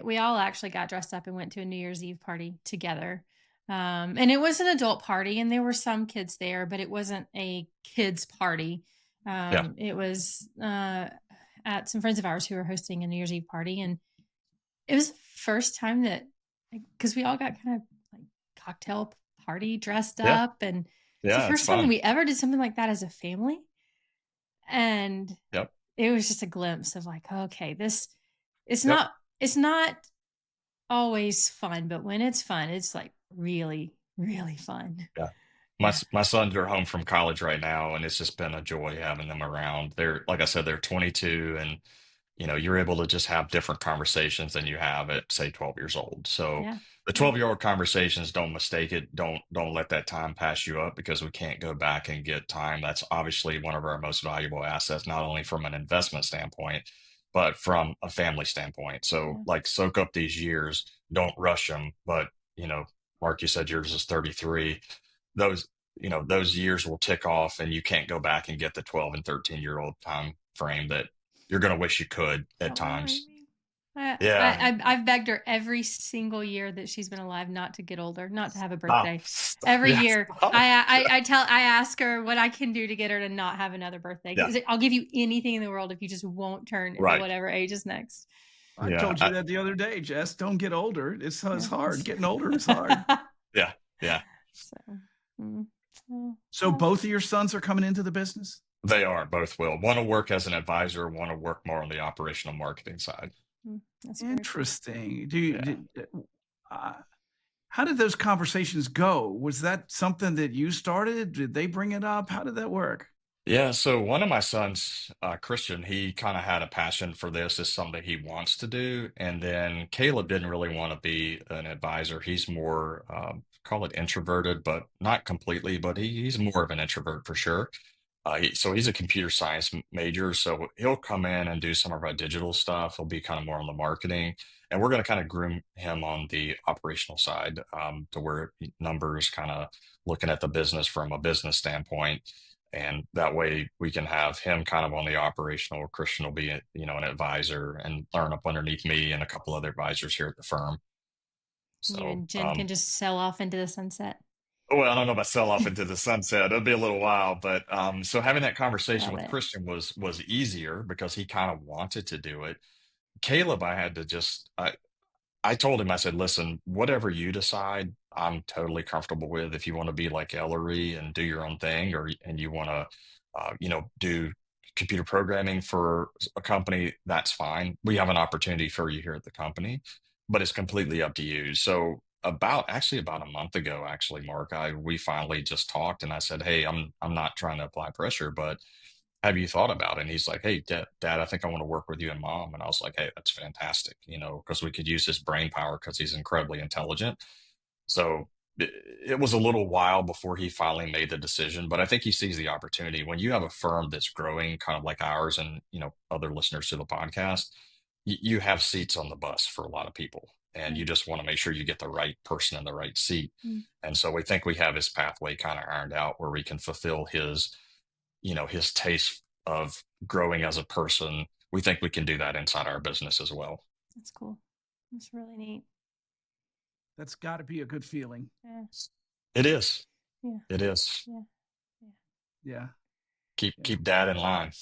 Speaker 3: We all actually got dressed up and went to a New Year's Eve party together. And it was an adult party, and there were some kids there, but it wasn't a kids party.
Speaker 2: Yeah.
Speaker 3: It was at some friends of ours who were hosting a New Year's Eve party, and it was the first time that, because we all got kind of like cocktail party dressed
Speaker 2: Yeah.
Speaker 3: up, and it's the
Speaker 2: Yeah. It's
Speaker 3: first time that
Speaker 2: fun.
Speaker 3: we ever did something like that as a family. And
Speaker 2: Yep.
Speaker 3: it was just a glimpse of like, okay, this it's
Speaker 2: Yep.
Speaker 3: not it's not always fun, but when it's fun, it's like really, really fun.
Speaker 2: Yeah.
Speaker 3: Yeah.
Speaker 2: My sons are home from college right now, and it's just been a joy having them around. They're like I said, they're 22, and you're able to just have different conversations than you have at say 12 years old. So
Speaker 3: Yeah.
Speaker 2: the
Speaker 3: Yeah.
Speaker 2: 12-year-old conversations, don't mistake it. Don't let that time pass you up because we can't go back and get time. That's obviously one of our most valuable assets, not only from an investment standpoint, but from a family standpoint. So
Speaker 3: Yeah.
Speaker 2: like soak up these years, don't rush them. But, you know, Mark, you said yours is 33. Those, those years will tick off and you can't go back and get the 12 and 13-year-old time frame that you're going to wish you could at
Speaker 3: Don't remind
Speaker 2: times.
Speaker 3: me.
Speaker 2: Yeah.
Speaker 3: I've begged her every single year that she's been alive not to get older, not to have a
Speaker 2: Stop.
Speaker 3: birthday.
Speaker 2: Stop.
Speaker 3: Every
Speaker 2: Yeah.
Speaker 3: year,
Speaker 2: Stop. Yeah.
Speaker 3: I ask her what I can do to get her to not have another birthday.
Speaker 2: Yeah.
Speaker 3: 'Cause I'll give you anything in the world if you just won't turn into
Speaker 2: Right.
Speaker 3: whatever age is next.
Speaker 1: I
Speaker 2: Yeah.
Speaker 1: told you that the other day, Jess. Don't get older. It's
Speaker 3: Yeah.
Speaker 1: hard. Getting older is hard.
Speaker 2: Yeah. Yeah.
Speaker 3: So, mm,
Speaker 1: So both of your sons are coming into the business?
Speaker 2: They are both will. Want to work as an advisor, want to work more on the operational marketing side.
Speaker 3: that's very cool.
Speaker 1: Interesting.
Speaker 2: Yeah.
Speaker 1: Uh, how did those conversations go? Was that something that you started? Did they bring it up? How did that work?
Speaker 2: Yeah, so one of my sons, Christian, he kind of had a passion for this as something he wants to do. And then Caleb didn't really want to be an advisor. He's more, call it introverted, but not completely, but he's more of an introvert for sure. So he's a computer science major, so he'll come in and do some of our digital stuff. He'll be kind of more on the marketing, and we're going to kind of groom him on the operational side, to where numbers, kind of looking at the business from a business standpoint, and that way we can have him kind of on the operational. Christian will be, an advisor and learn up underneath me and a couple other advisors here at the firm.
Speaker 3: You
Speaker 2: So,
Speaker 3: and Jen can just sell off into the sunset.
Speaker 2: well, I don't know about sell off into the sunset. It'll be a little while, but so having that conversation
Speaker 3: Love
Speaker 2: with
Speaker 3: it.
Speaker 2: Christian was easier because he kind of wanted to do it. Caleb, I had to just I told him, I said, listen, whatever you decide, I'm totally comfortable with. If you want to be like Ellery and do your own thing, and you want to, do computer programming for a company, that's fine. We have an opportunity for you here at the company, but it's completely up to you. So about a month ago, actually, Mark, we finally just talked, and I said, hey, I'm not trying to apply pressure, but have you thought about it? And he's like, hey, Dad, I think I want to work with you and Mom. And I was like, hey, that's fantastic, because we could use his brain power because he's incredibly intelligent. So it was a little while before he finally made the decision, but I think he sees the opportunity. When you have a firm that's growing, kind of like ours, and other listeners to the podcast, you have seats on the bus for a lot of people, and
Speaker 3: Yeah.
Speaker 2: you just want to make sure you get the right person in the right seat.
Speaker 3: Mm.
Speaker 2: And so we think we have his pathway kind of ironed out where we can fulfill his taste of growing as a person. We think we can do that inside our business as well.
Speaker 3: That's cool. That's really neat.
Speaker 1: That's got to be a good feeling.
Speaker 3: Yeah.
Speaker 2: It is.
Speaker 3: Yeah.
Speaker 2: It is.
Speaker 3: Yeah.
Speaker 1: Yeah.
Speaker 2: Keep Dad in line.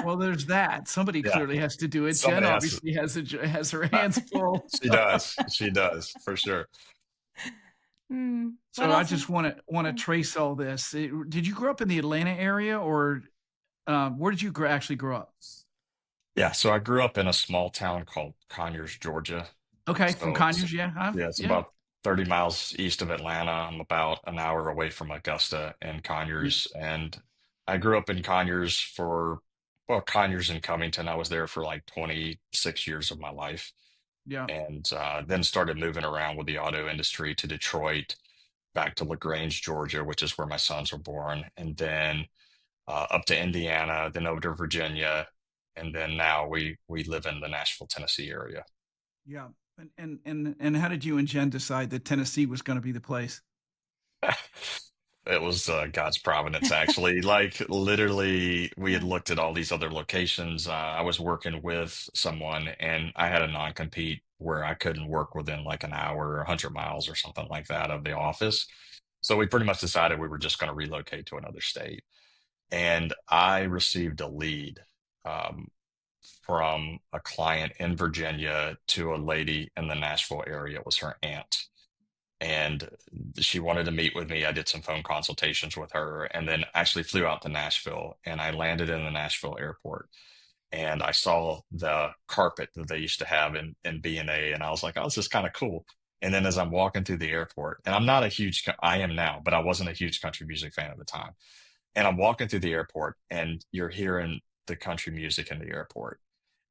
Speaker 1: Well, there's that. Somebody
Speaker 2: Yeah.
Speaker 1: clearly has to do it. Jen
Speaker 2: Somebody has to.
Speaker 1: obviously has her hands full.
Speaker 2: She does. She does for sure.
Speaker 3: What
Speaker 1: So I
Speaker 3: else?
Speaker 1: just want to trace all this. Did you grow up in the Atlanta area, or where did you actually grow up?
Speaker 2: Yeah. So I grew up in a small town called Conyers, Georgia.
Speaker 1: Okay, from
Speaker 2: So
Speaker 1: Conyers, yeah.
Speaker 2: it's about 30 miles east of Atlanta. I'm about an hour away from Augusta and Conyers. And I grew up in Conyers Conyers and Covington. I was there for like 26 years of my life.
Speaker 1: Yeah.
Speaker 2: And then started moving around with the auto industry to Detroit, back to LaGrange, Georgia, which is where my sons were born, and then up to Indiana, then over to Virginia, and then now we live in the Nashville, Tennessee area.
Speaker 1: Yeah. And how did you and Jen decide that Tennessee was going to be the place?
Speaker 2: It was God's providence, actually. Like literally, we had
Speaker 3: Yeah.
Speaker 2: looked at all these other locations. I was working with someone, and I had a non-compete where I couldn't work within like an hour or 100 miles or something like that of the office. So we pretty much decided we were just going to relocate to another state. And I received a lead um, from a client in Virginia to a lady in the Nashville area. It was her aunt, and she wanted to meet with me. I did some phone consultations with her and then actually flew out to Nashville, and I landed in the Nashville airport, and I saw the carpet that they used to have in B&A, and I was like, oh, this is kind of cool. And then as I'm walking through the airport, and I'm not a huge, I am now, but I wasn't a huge country music fan at the time. And I'm walking through the airport and you're hearing the country music in the airport.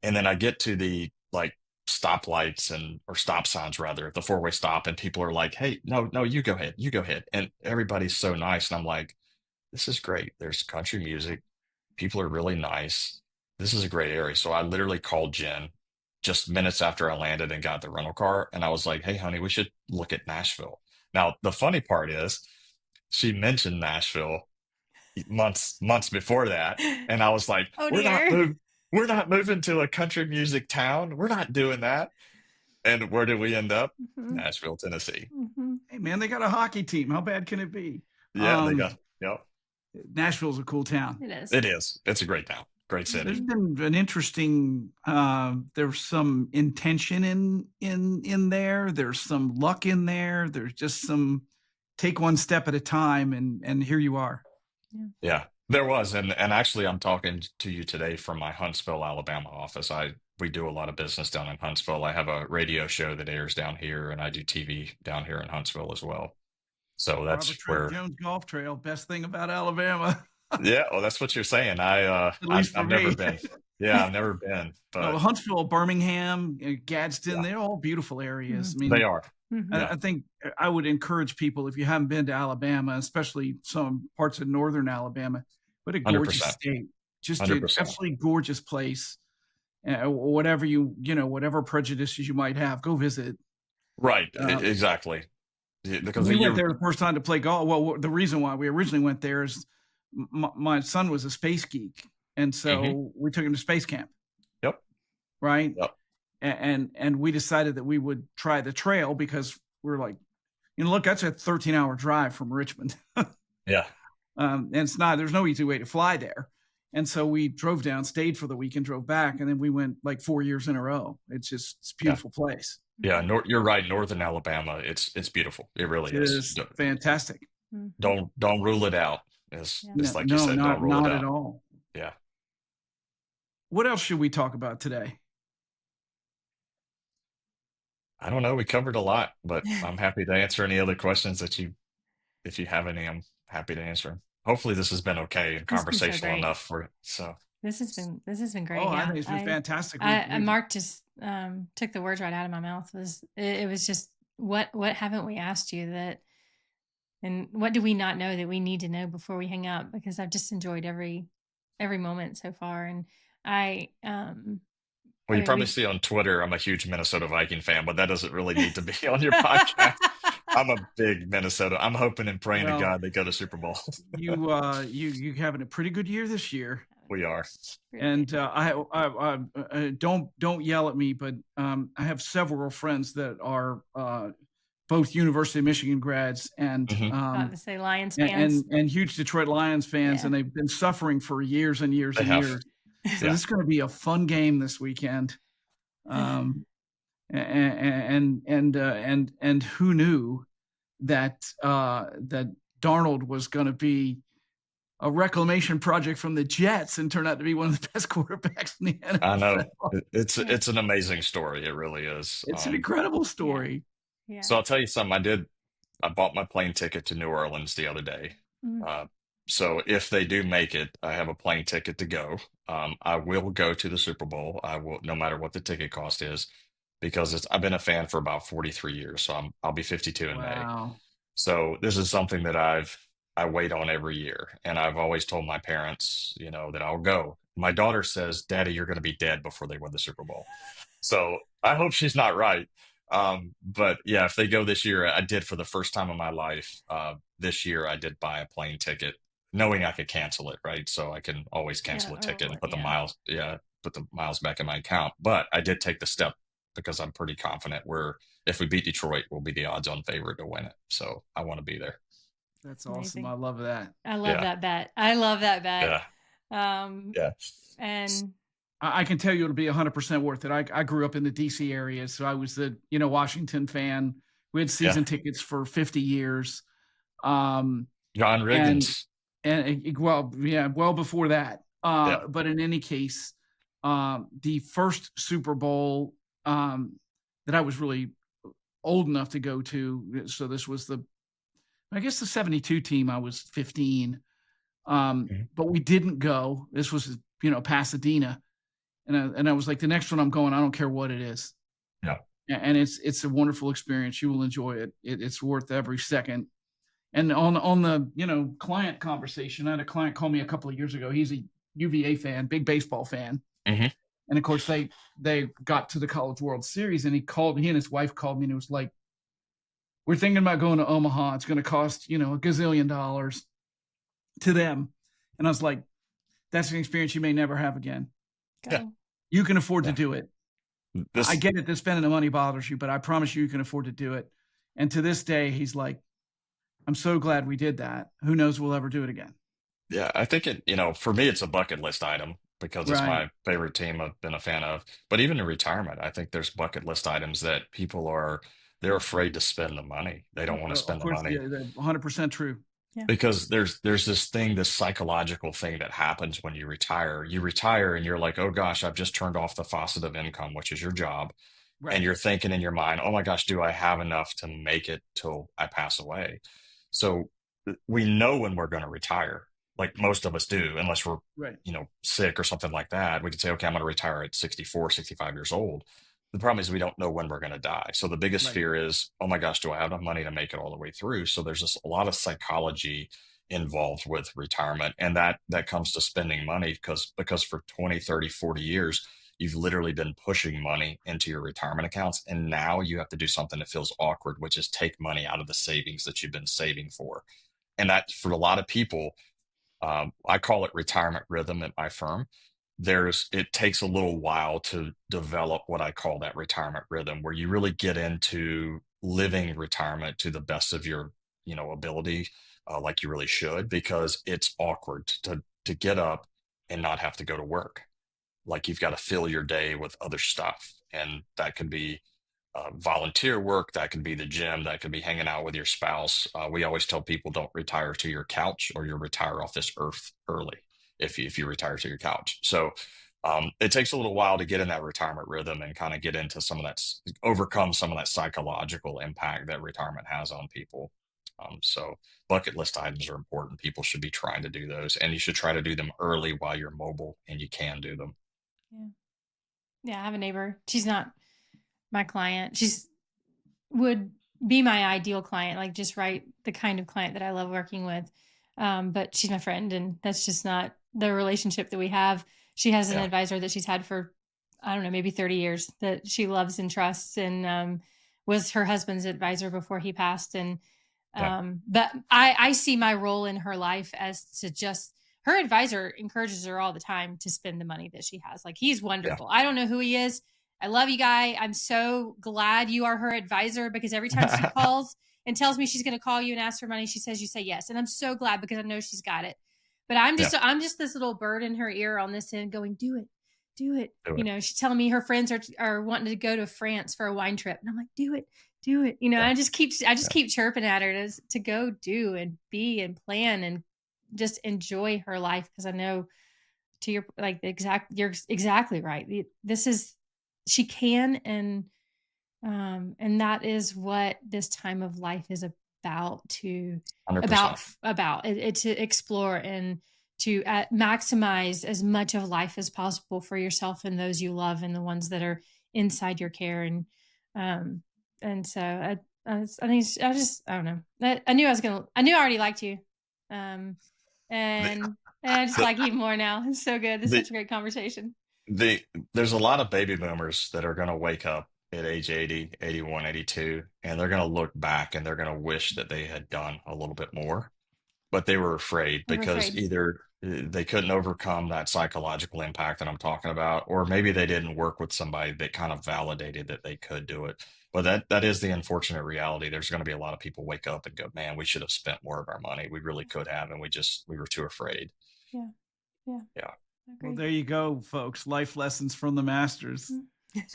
Speaker 2: And then I get to the like stoplights and or stop signs rather, the four-way stop, and people are like, "Hey, no, no, you go ahead, you go ahead." And everybody's so nice, and I'm like, "This is great. There's country music. People are really nice. This is a great area." So I literally called Jen just minutes after I landed and got the rental car, and I was like, "Hey, honey, we should look at Nashville." Now, the funny part is, she mentioned Nashville months before that, and I was like,
Speaker 3: Oh
Speaker 2: "We're not
Speaker 3: dear.
Speaker 2: move, we're not moving to a country music town. We're not doing that." And where did we end up?
Speaker 3: Hmm.
Speaker 2: Nashville, Tennessee.
Speaker 3: Hmm.
Speaker 1: Hey, man, they got a hockey team. How bad can it be?
Speaker 2: Yeah, they got,
Speaker 1: Um,
Speaker 2: yep.
Speaker 1: Nashville's a cool town.
Speaker 3: It is.
Speaker 2: It is. It's a great town, great
Speaker 1: There's
Speaker 2: city.
Speaker 1: been an interesting. There's some intention in there. There's some luck in there. There's just some take one step at a time, and here you are.
Speaker 3: Yeah.
Speaker 2: Yeah, there was. And actually, I'm talking to you today from my Huntsville, Alabama office. We do a lot of business down in Huntsville. I have a radio show that airs down here, and I do TV down here in Huntsville as well. So
Speaker 1: Robert
Speaker 2: that's
Speaker 1: Trent
Speaker 2: where,
Speaker 1: Jones Golf Trail, best thing about Alabama,
Speaker 2: yeah, well, that's what you're saying.
Speaker 1: at least for
Speaker 2: I've never
Speaker 1: me.
Speaker 2: been. Yeah, I've never been,
Speaker 1: No,
Speaker 2: but
Speaker 1: Huntsville, Birmingham, Gadsden,
Speaker 2: yeah,
Speaker 1: they're all beautiful areas. I
Speaker 2: they
Speaker 1: mean,
Speaker 2: are.
Speaker 3: Hmm.
Speaker 2: Yeah,
Speaker 1: I think I would encourage people, if you haven't been to Alabama, especially some parts of northern Alabama, what a gorgeous
Speaker 2: 100%.
Speaker 1: state. Just an
Speaker 2: 100%.
Speaker 1: absolutely gorgeous place. Whatever whatever prejudices you might have, go visit.
Speaker 2: Right,
Speaker 1: Uh,
Speaker 2: exactly. Because
Speaker 1: we went
Speaker 2: you're,
Speaker 1: there the first time to play golf. Well, the reason why we originally went there is my son was a space geek, and
Speaker 2: mhm,
Speaker 1: so we took him to space camp,
Speaker 2: yep,
Speaker 1: right?
Speaker 2: yep,
Speaker 1: And we decided that we would try the trail because we're like, look, that's a 13-hour drive from Richmond.
Speaker 2: yeah,
Speaker 1: And there's no easy way to fly there. And so we drove down, stayed for the week, and drove back. And then we went like 4 years in a row. It's a
Speaker 2: yeah,
Speaker 1: beautiful place.
Speaker 2: yeah. You're right. Northern Alabama, it's beautiful. It really is.
Speaker 1: Just fantastic.
Speaker 3: Hmm.
Speaker 2: Don't rule it out.
Speaker 3: Yeah.
Speaker 2: It's
Speaker 1: No,
Speaker 2: like you
Speaker 1: no,
Speaker 2: said, don't rule it
Speaker 1: not at
Speaker 2: out.
Speaker 1: all.
Speaker 2: Yeah.
Speaker 1: What else should we talk about today?
Speaker 2: I don't know. We covered a lot, but I'm happy to answer any other questions if you have any, I'm happy to answer them. Hopefully this has been okay and
Speaker 3: This has been so
Speaker 2: conversational
Speaker 3: great.
Speaker 2: enough for, so
Speaker 3: This has been
Speaker 1: Oh,
Speaker 3: great.
Speaker 1: I
Speaker 3: Yeah.
Speaker 1: think it's been fantastic.
Speaker 3: Mark just took the words right out of my mouth. It was just what haven't we asked you that, and what do we not know that we need to know before we hang up? Because I've just enjoyed every moment so far, and I
Speaker 2: well,
Speaker 3: I
Speaker 2: you
Speaker 3: mean
Speaker 2: probably
Speaker 3: we
Speaker 2: see on Twitter, I'm a huge Minnesota Viking fan, but that doesn't really need to be on your podcast. I'm a big Minnesota. I'm hoping and praying to
Speaker 1: well,
Speaker 2: God they go to Super Bowl.
Speaker 1: you having a pretty good year this year.
Speaker 2: We are.
Speaker 3: really good.
Speaker 1: And don't yell at me, but I have several friends that are both University of Michigan grads and
Speaker 2: Hmm.
Speaker 3: About to say Lions fans.
Speaker 1: and huge Detroit Lions fans,
Speaker 3: Yeah.
Speaker 1: and they've been suffering for years and years
Speaker 2: They
Speaker 1: and
Speaker 2: have.
Speaker 1: years. So
Speaker 2: Yeah.
Speaker 1: this is going to be a fun game this weekend. Um, and who knew that that Darnold was going to be a reclamation project from the Jets and turned out to be one of the best quarterbacks in the
Speaker 2: I know.
Speaker 1: NFL.
Speaker 3: Yeah.
Speaker 2: It's an amazing story. It really is.
Speaker 1: It's an incredible
Speaker 3: Yeah.
Speaker 1: story.
Speaker 3: Yeah.
Speaker 2: So I'll tell you something. I bought my plane ticket to New Orleans the other day.
Speaker 3: Mm.
Speaker 2: So if they do make it, I have a plane ticket to go. I will go to the Super Bowl. I will, no matter what the ticket cost is, because I've been a fan for about 43 years. So I'll be 52 in May.
Speaker 1: Wow.
Speaker 2: So this is something that I wait on every year. And I've always told my parents, that I'll go. my daughter says, "Daddy, you're going to be dead before they win the Super Bowl." So I hope she's not right. But yeah, if they go this year, I did for the first time in my life. This year, I did buy a plane ticket, knowing I could cancel it, right? So I can always
Speaker 3: Yeah,
Speaker 2: cancel a
Speaker 3: or
Speaker 2: ticket and
Speaker 3: what?
Speaker 2: put the
Speaker 3: Yeah,
Speaker 2: miles, yeah, put the miles back in my account. But I did take the step because I'm pretty confident we're if we beat Detroit, we'll be the odds-on favorite to win it. So I want to be there.
Speaker 1: That's awesome.
Speaker 3: amazing.
Speaker 1: I love that.
Speaker 3: I love
Speaker 2: Yeah,
Speaker 3: that bet. I love that bet.
Speaker 2: yeah,
Speaker 3: Um,
Speaker 2: yeah,
Speaker 3: and
Speaker 1: I can tell you it'll be 100% worth it. I grew up in the DC area, so I was the Washington fan. We had
Speaker 2: yeah.
Speaker 1: season tickets for 50 years, um,
Speaker 2: John
Speaker 1: and
Speaker 2: Riggins.
Speaker 1: well, yeah, well before that.
Speaker 2: Yeah.
Speaker 1: But in any case, the first Super Bowl that I was really old enough to go to. So this was I guess the 72 team. I was 15.
Speaker 2: Mhm.
Speaker 1: But we didn't go. This was, Pasadena. And I was like, the next one I'm going, I don't care what it is.
Speaker 2: Yeah.
Speaker 1: And it's a wonderful experience. You will enjoy it. It's worth every second. And on the, client conversation, I had a client call me a couple of years ago. He's a UVA fan, big baseball fan.
Speaker 2: Hmm.
Speaker 1: And of course they got to the College World Series, and he and his wife called me, and it was like, we're thinking about going to Omaha. It's going to cost, a gazillion dollars to them. And I was like, that's an experience you may never have again.
Speaker 2: Yeah.
Speaker 3: go.
Speaker 1: You can afford to
Speaker 2: Yeah.
Speaker 1: do it. I
Speaker 2: This,
Speaker 1: get it that spending the money bothers you, but I promise you can afford to do it. And to this day, he's like, I'm so glad we did that. Who knows we'll ever do it again.
Speaker 2: yeah, I think for me, it's a bucket list item because it's
Speaker 1: Right.
Speaker 2: my favorite team I've been a fan of. But even in retirement, I think there's bucket list items that they're afraid to spend the money. They don't want to
Speaker 1: Of
Speaker 2: spend the
Speaker 1: course,
Speaker 2: money
Speaker 1: yeah, 100% true.
Speaker 3: Yeah.
Speaker 2: because there's this psychological thing that happens when you retire. You retire and you're like, oh gosh, I've just turned off the faucet of income, which is your job. And
Speaker 1: Right.
Speaker 2: you're thinking in your mind, oh my gosh, do I have enough to make it till I pass away? So we know when we're going to retire, like most of us do, unless we're,
Speaker 1: Right.
Speaker 2: sick or something like that. We could say, okay, I'm going to retire at 64, 65 years old. The problem is we don't know when we're going to die. So the biggest
Speaker 1: Right.
Speaker 2: fear is, oh my gosh, do I have enough money to make it all the way through? So there's just a lot of psychology involved with retirement. And that comes to spending money because for 20, 30, 40 years, you've literally been pushing money into your retirement accounts. And now you have to do something that feels awkward, which is take money out of the savings that you've been saving for. And that for a lot of people, I call it retirement rhythm at my firm. It takes a little while to develop what I call that retirement rhythm, where you really get into living retirement to the best of your, ability, like you really should, because it's awkward to get up and not have to go to work. Like you've got to fill your day with other stuff, and that could be volunteer work, that could be the gym, that could be hanging out with your spouse. We always tell people don't retire to your couch or you'll retire off this earth early if you retire to your couch. So it takes a little while to get in that retirement rhythm and kind of get into overcome some of that psychological impact that retirement has on people. So bucket list items are important. People should be trying to do those, and you should try to do them early while you're mobile and you can do them.
Speaker 3: Yeah. Yeah. I have a neighbor. She's not my client. She's would be my ideal client, like just right the kind of client that I love working with. But she's my friend, and that's just not the relationship that we have. She has an
Speaker 2: Yeah,
Speaker 3: advisor that she's had for, I don't know, maybe 30 years that she loves and trusts, and was her husband's advisor before he passed. And
Speaker 2: yeah,
Speaker 3: but I see my role in her life as to just her advisor encourages her all the time to spend the money that she has. Like, he's
Speaker 2: yeah.
Speaker 3: wonderful. I don't know who he is. I love you, guy. I'm so glad you are her advisor, because every time she calls and tells me she's going to call you and ask for money, she says you say yes. And I'm so glad, because I know she's got it. But
Speaker 2: Yeah,
Speaker 3: I'm just this little bird in her ear on this end going, do it, do it.
Speaker 2: do it.
Speaker 3: She's telling me her friends are wanting to go to France for a wine trip. And I'm like, do it, do it.
Speaker 2: Yeah,
Speaker 3: I just
Speaker 2: yeah.
Speaker 3: keep chirping at her to go do and be and plan and just enjoy her life. Cause I know, to your like you're exactly right. This is, she can, and that is what this time of life is about,
Speaker 2: 100%.
Speaker 3: about it, to explore and to maximize as much of life as possible for yourself and those you love and the ones that are inside your care. Um and so I think I don't know. I knew I already liked you. Um and And I just
Speaker 2: The,
Speaker 3: like you more now. It's so good. This is
Speaker 2: the,
Speaker 3: such a great conversation.
Speaker 2: the, there's a lot of baby boomers that are going to wake up at age 80, 81, 82, and they're going to look back and they're going to wish that they had done a little bit more, but they were afraid
Speaker 3: They were
Speaker 2: because
Speaker 3: afraid.
Speaker 2: either they couldn't overcome that psychological impact that I'm talking about, or maybe they didn't work with somebody that kind of validated that they could do it. But that is the unfortunate reality. There's going to be a lot of people wake up and go, man, we should have spent more of our money. We really could have, and we were too afraid.
Speaker 3: Yeah. Yeah.
Speaker 2: Yeah.
Speaker 3: I
Speaker 1: Well,
Speaker 3: agree.
Speaker 1: there you go, folks. Life lessons from the masters.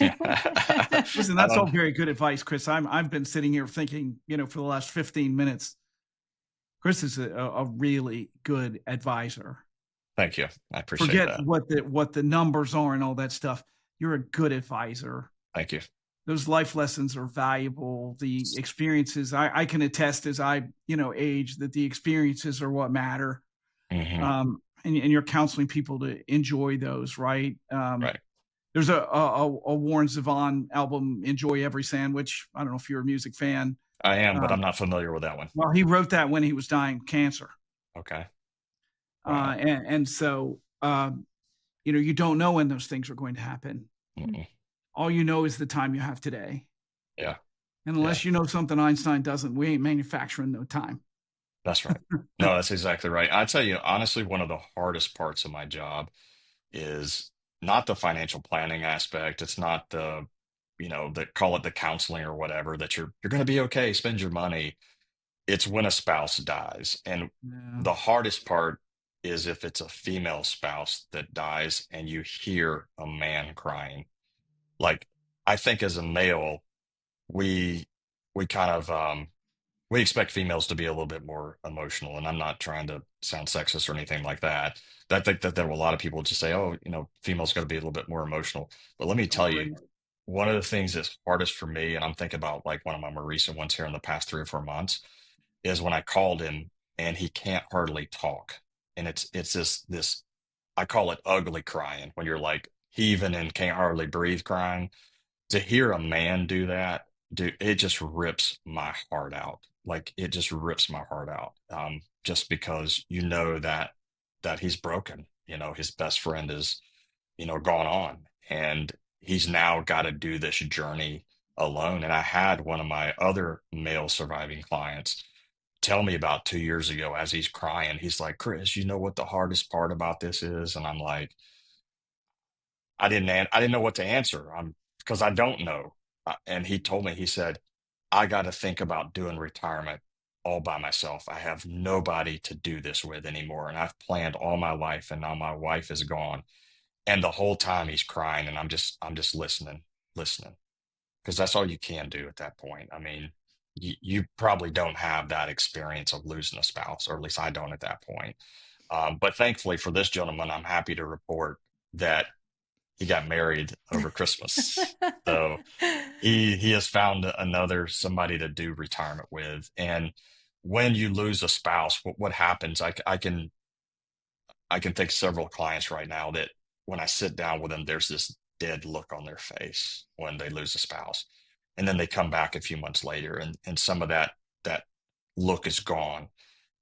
Speaker 2: I
Speaker 1: Listen, that's all
Speaker 2: don't.
Speaker 1: very good advice, Chris. I've been sitting here thinking, for the last 15 minutes, Chris is a really good advisor.
Speaker 2: Thank you. I appreciate
Speaker 1: Forget
Speaker 2: that.
Speaker 1: what the numbers are and all that stuff. You're a good advisor.
Speaker 2: Thank you.
Speaker 1: Those life lessons are valuable. The experiences, I can attest as I, age, that the experiences are what matter.
Speaker 2: Hmm.
Speaker 1: And you're counseling people to enjoy those, right?
Speaker 2: Right.
Speaker 1: There's a Warren Zevon album, Enjoy Every Sandwich. I don't know if you're a music fan.
Speaker 2: I am, but
Speaker 1: Um,
Speaker 2: I'm not familiar with that one.
Speaker 1: well, he wrote that when he was dying of cancer.
Speaker 2: Okay. Wow.
Speaker 1: And so, you don't know when those things are going to happen.
Speaker 2: Mm-mm.
Speaker 1: All you know is the time you have today.
Speaker 2: Yeah.
Speaker 1: And
Speaker 2: Yeah.
Speaker 1: unless you know something Einstein doesn't, we ain't manufacturing no time.
Speaker 2: That's right. No, that's exactly right. I tell you, honestly, one of the hardest parts of my job is not the financial planning aspect. It's not the call it the counseling or whatever, that you're going to be okay, spend your money. It's when a spouse dies. And
Speaker 1: Yeah.
Speaker 2: the hardest part is if it's a female spouse that dies and you hear a man crying. Like, I think as a male, we we kind of we expect females to be a little bit more emotional, and I'm not trying to sound sexist or anything like that. I think that there were a lot of people just say, "Oh, females got to be a little bit more emotional." But let me tell you,
Speaker 1: Great.
Speaker 2: one of the things that's hardest for me, and I'm thinking about like one of my more recent ones here in the past 3 or 4 months, is when I called him and he can't hardly talk, and it's this I call it ugly crying, when you're like heaving and can't hardly breathe crying. To hear a man do that, dude, it just rips my heart out. Like, it just rips my heart out. Just because that he's broken. His best friend is, gone on, and he's now got to do this journey alone. And I had one of my other male surviving clients tell me about 2 years ago, as he's crying, he's like, Chris, you know what the hardest part about this is? And I'm like, I didn't know what to answer. Because I don't know. And he told me, he said, I got to think about doing retirement all by myself. I have nobody to do this with anymore. And I've planned all my life, and now my wife is gone. And the whole time he's crying, and I'm just listening, because that's all you can do at that point. I mean, you probably don't have that experience of losing a spouse, or at least I don't at that point. But thankfully for this gentleman, I'm happy to report that he got married over Christmas. So he has found another somebody to do retirement with. And when you lose a spouse, what happens? I can think several clients right now that when I sit down with them, there's this dead look on their face when they lose a spouse. And then they come back a few months later, and some of that look is gone.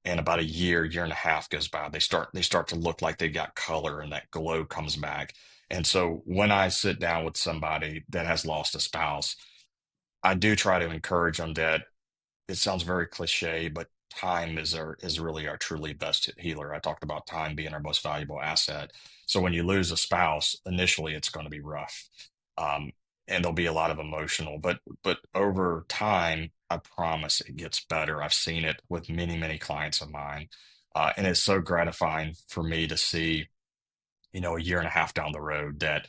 Speaker 2: And about a year and a half goes by. They start to look like they got color, and that glow comes back. And so when I sit down with somebody that has lost a spouse, I do try to encourage them that it sounds very cliche, but time is really our truly best healer. I talked about time being our most valuable asset. So when you lose a spouse, initially it's going to be rough. Um, and there'll be a lot of emotional, but over time, I promise it gets better. I've seen it with many, many clients of mine. And it's so gratifying for me to see, a year and a half down the road, that,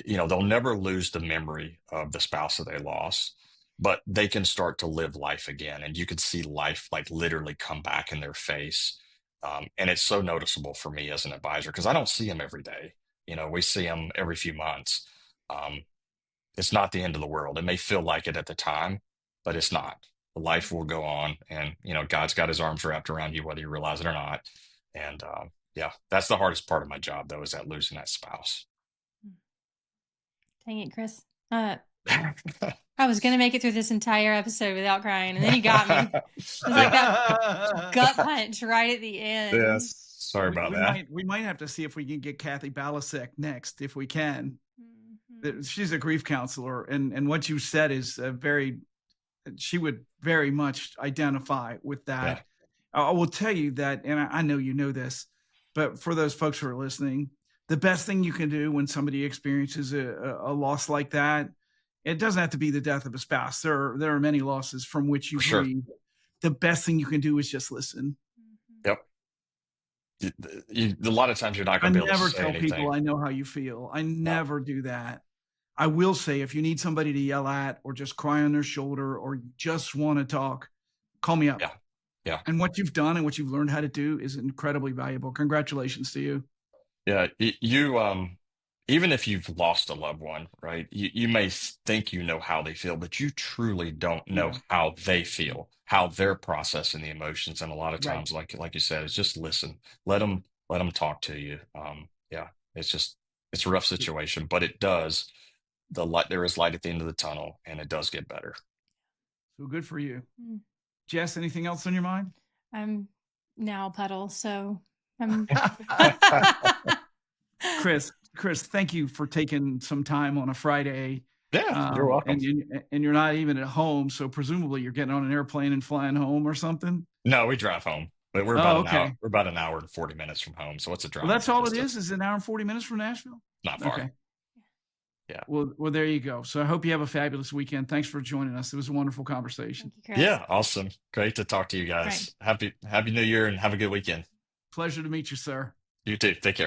Speaker 2: they'll never lose the memory of the spouse that they lost, but they can start to live life again. And you can see life like literally come back in their face. And it's so noticeable for me as an advisor, because I don't see them every day. We see them every few months. Um, it's not the end of the world. It may feel like it at the time, but it's not. Life will go on, and God's got His arms wrapped around you, whether you realize it or not. And yeah, that's the hardest part of my job, though, is that losing that spouse.
Speaker 3: Dang it, Chris. I was gonna make it through this entire episode without crying, and then you got me. It was like that gut punch right at the end.
Speaker 2: Yes. Sorry about
Speaker 1: We
Speaker 2: that.
Speaker 1: might have to see if we can get Kathy Balasek next, if we can.
Speaker 3: Mhm.
Speaker 1: She's a grief counselor, and what you said is very. She would very much identify with
Speaker 2: Yeah,
Speaker 1: that. I will tell you that, and I know you know this, but for those folks who are listening, the best thing you can do when somebody experiences a loss like that, it doesn't have to be the death of a spouse. There are many losses from which you
Speaker 2: for sure.
Speaker 1: grieve. The best thing you can do is just listen.
Speaker 3: Mhm.
Speaker 2: Yep. A lot of times you're not
Speaker 1: I
Speaker 2: going to be able to
Speaker 1: never
Speaker 2: say
Speaker 1: tell people
Speaker 2: anything.
Speaker 1: I know how you feel. I
Speaker 2: No.
Speaker 1: never do that. I will say if you need somebody to yell at or just cry on their shoulder or you just want to talk, call me up.
Speaker 2: Yeah. Yeah.
Speaker 1: And what you've done and what you've learned how to do is incredibly valuable. Congratulations to you.
Speaker 2: Yeah. Even if you've lost a loved one, right? You may think you know how they feel, but you truly don't know
Speaker 1: Yeah.
Speaker 2: how they feel, how they're processing the emotions. And a lot of
Speaker 1: Right.
Speaker 2: times, like you said, it's just listen, let them talk to you. Yeah, it's a rough situation, but there is light at the end of the tunnel, and it does get better.
Speaker 1: So good for you.
Speaker 3: Mm.
Speaker 1: Jess, anything else on your mind?
Speaker 3: I'm now puddle, so I'm
Speaker 1: Chris, thank you for taking some time on a Friday.
Speaker 2: Yeah, you're welcome.
Speaker 1: And you're not even at home, so presumably you're getting on an airplane and flying home or something.
Speaker 2: No, we drive home, but we're about
Speaker 1: Oh,
Speaker 2: an hour.
Speaker 1: okay.
Speaker 2: We're about an hour and 40 minutes from home, so it's a
Speaker 1: Well, that's
Speaker 2: drivable
Speaker 1: all it
Speaker 2: distance.
Speaker 1: is an hour and 40 minutes from Nashville.
Speaker 2: Not far.
Speaker 1: Okay.
Speaker 2: Yeah.
Speaker 1: Well, there you go. So I hope you have a fabulous weekend. Thanks for joining us. It was a wonderful conversation.
Speaker 3: Thank you, Chris.
Speaker 2: Yeah, awesome. Great to talk to you guys. Happy New Year and have a good weekend.
Speaker 1: Pleasure to meet you, sir.
Speaker 2: You too. Take care.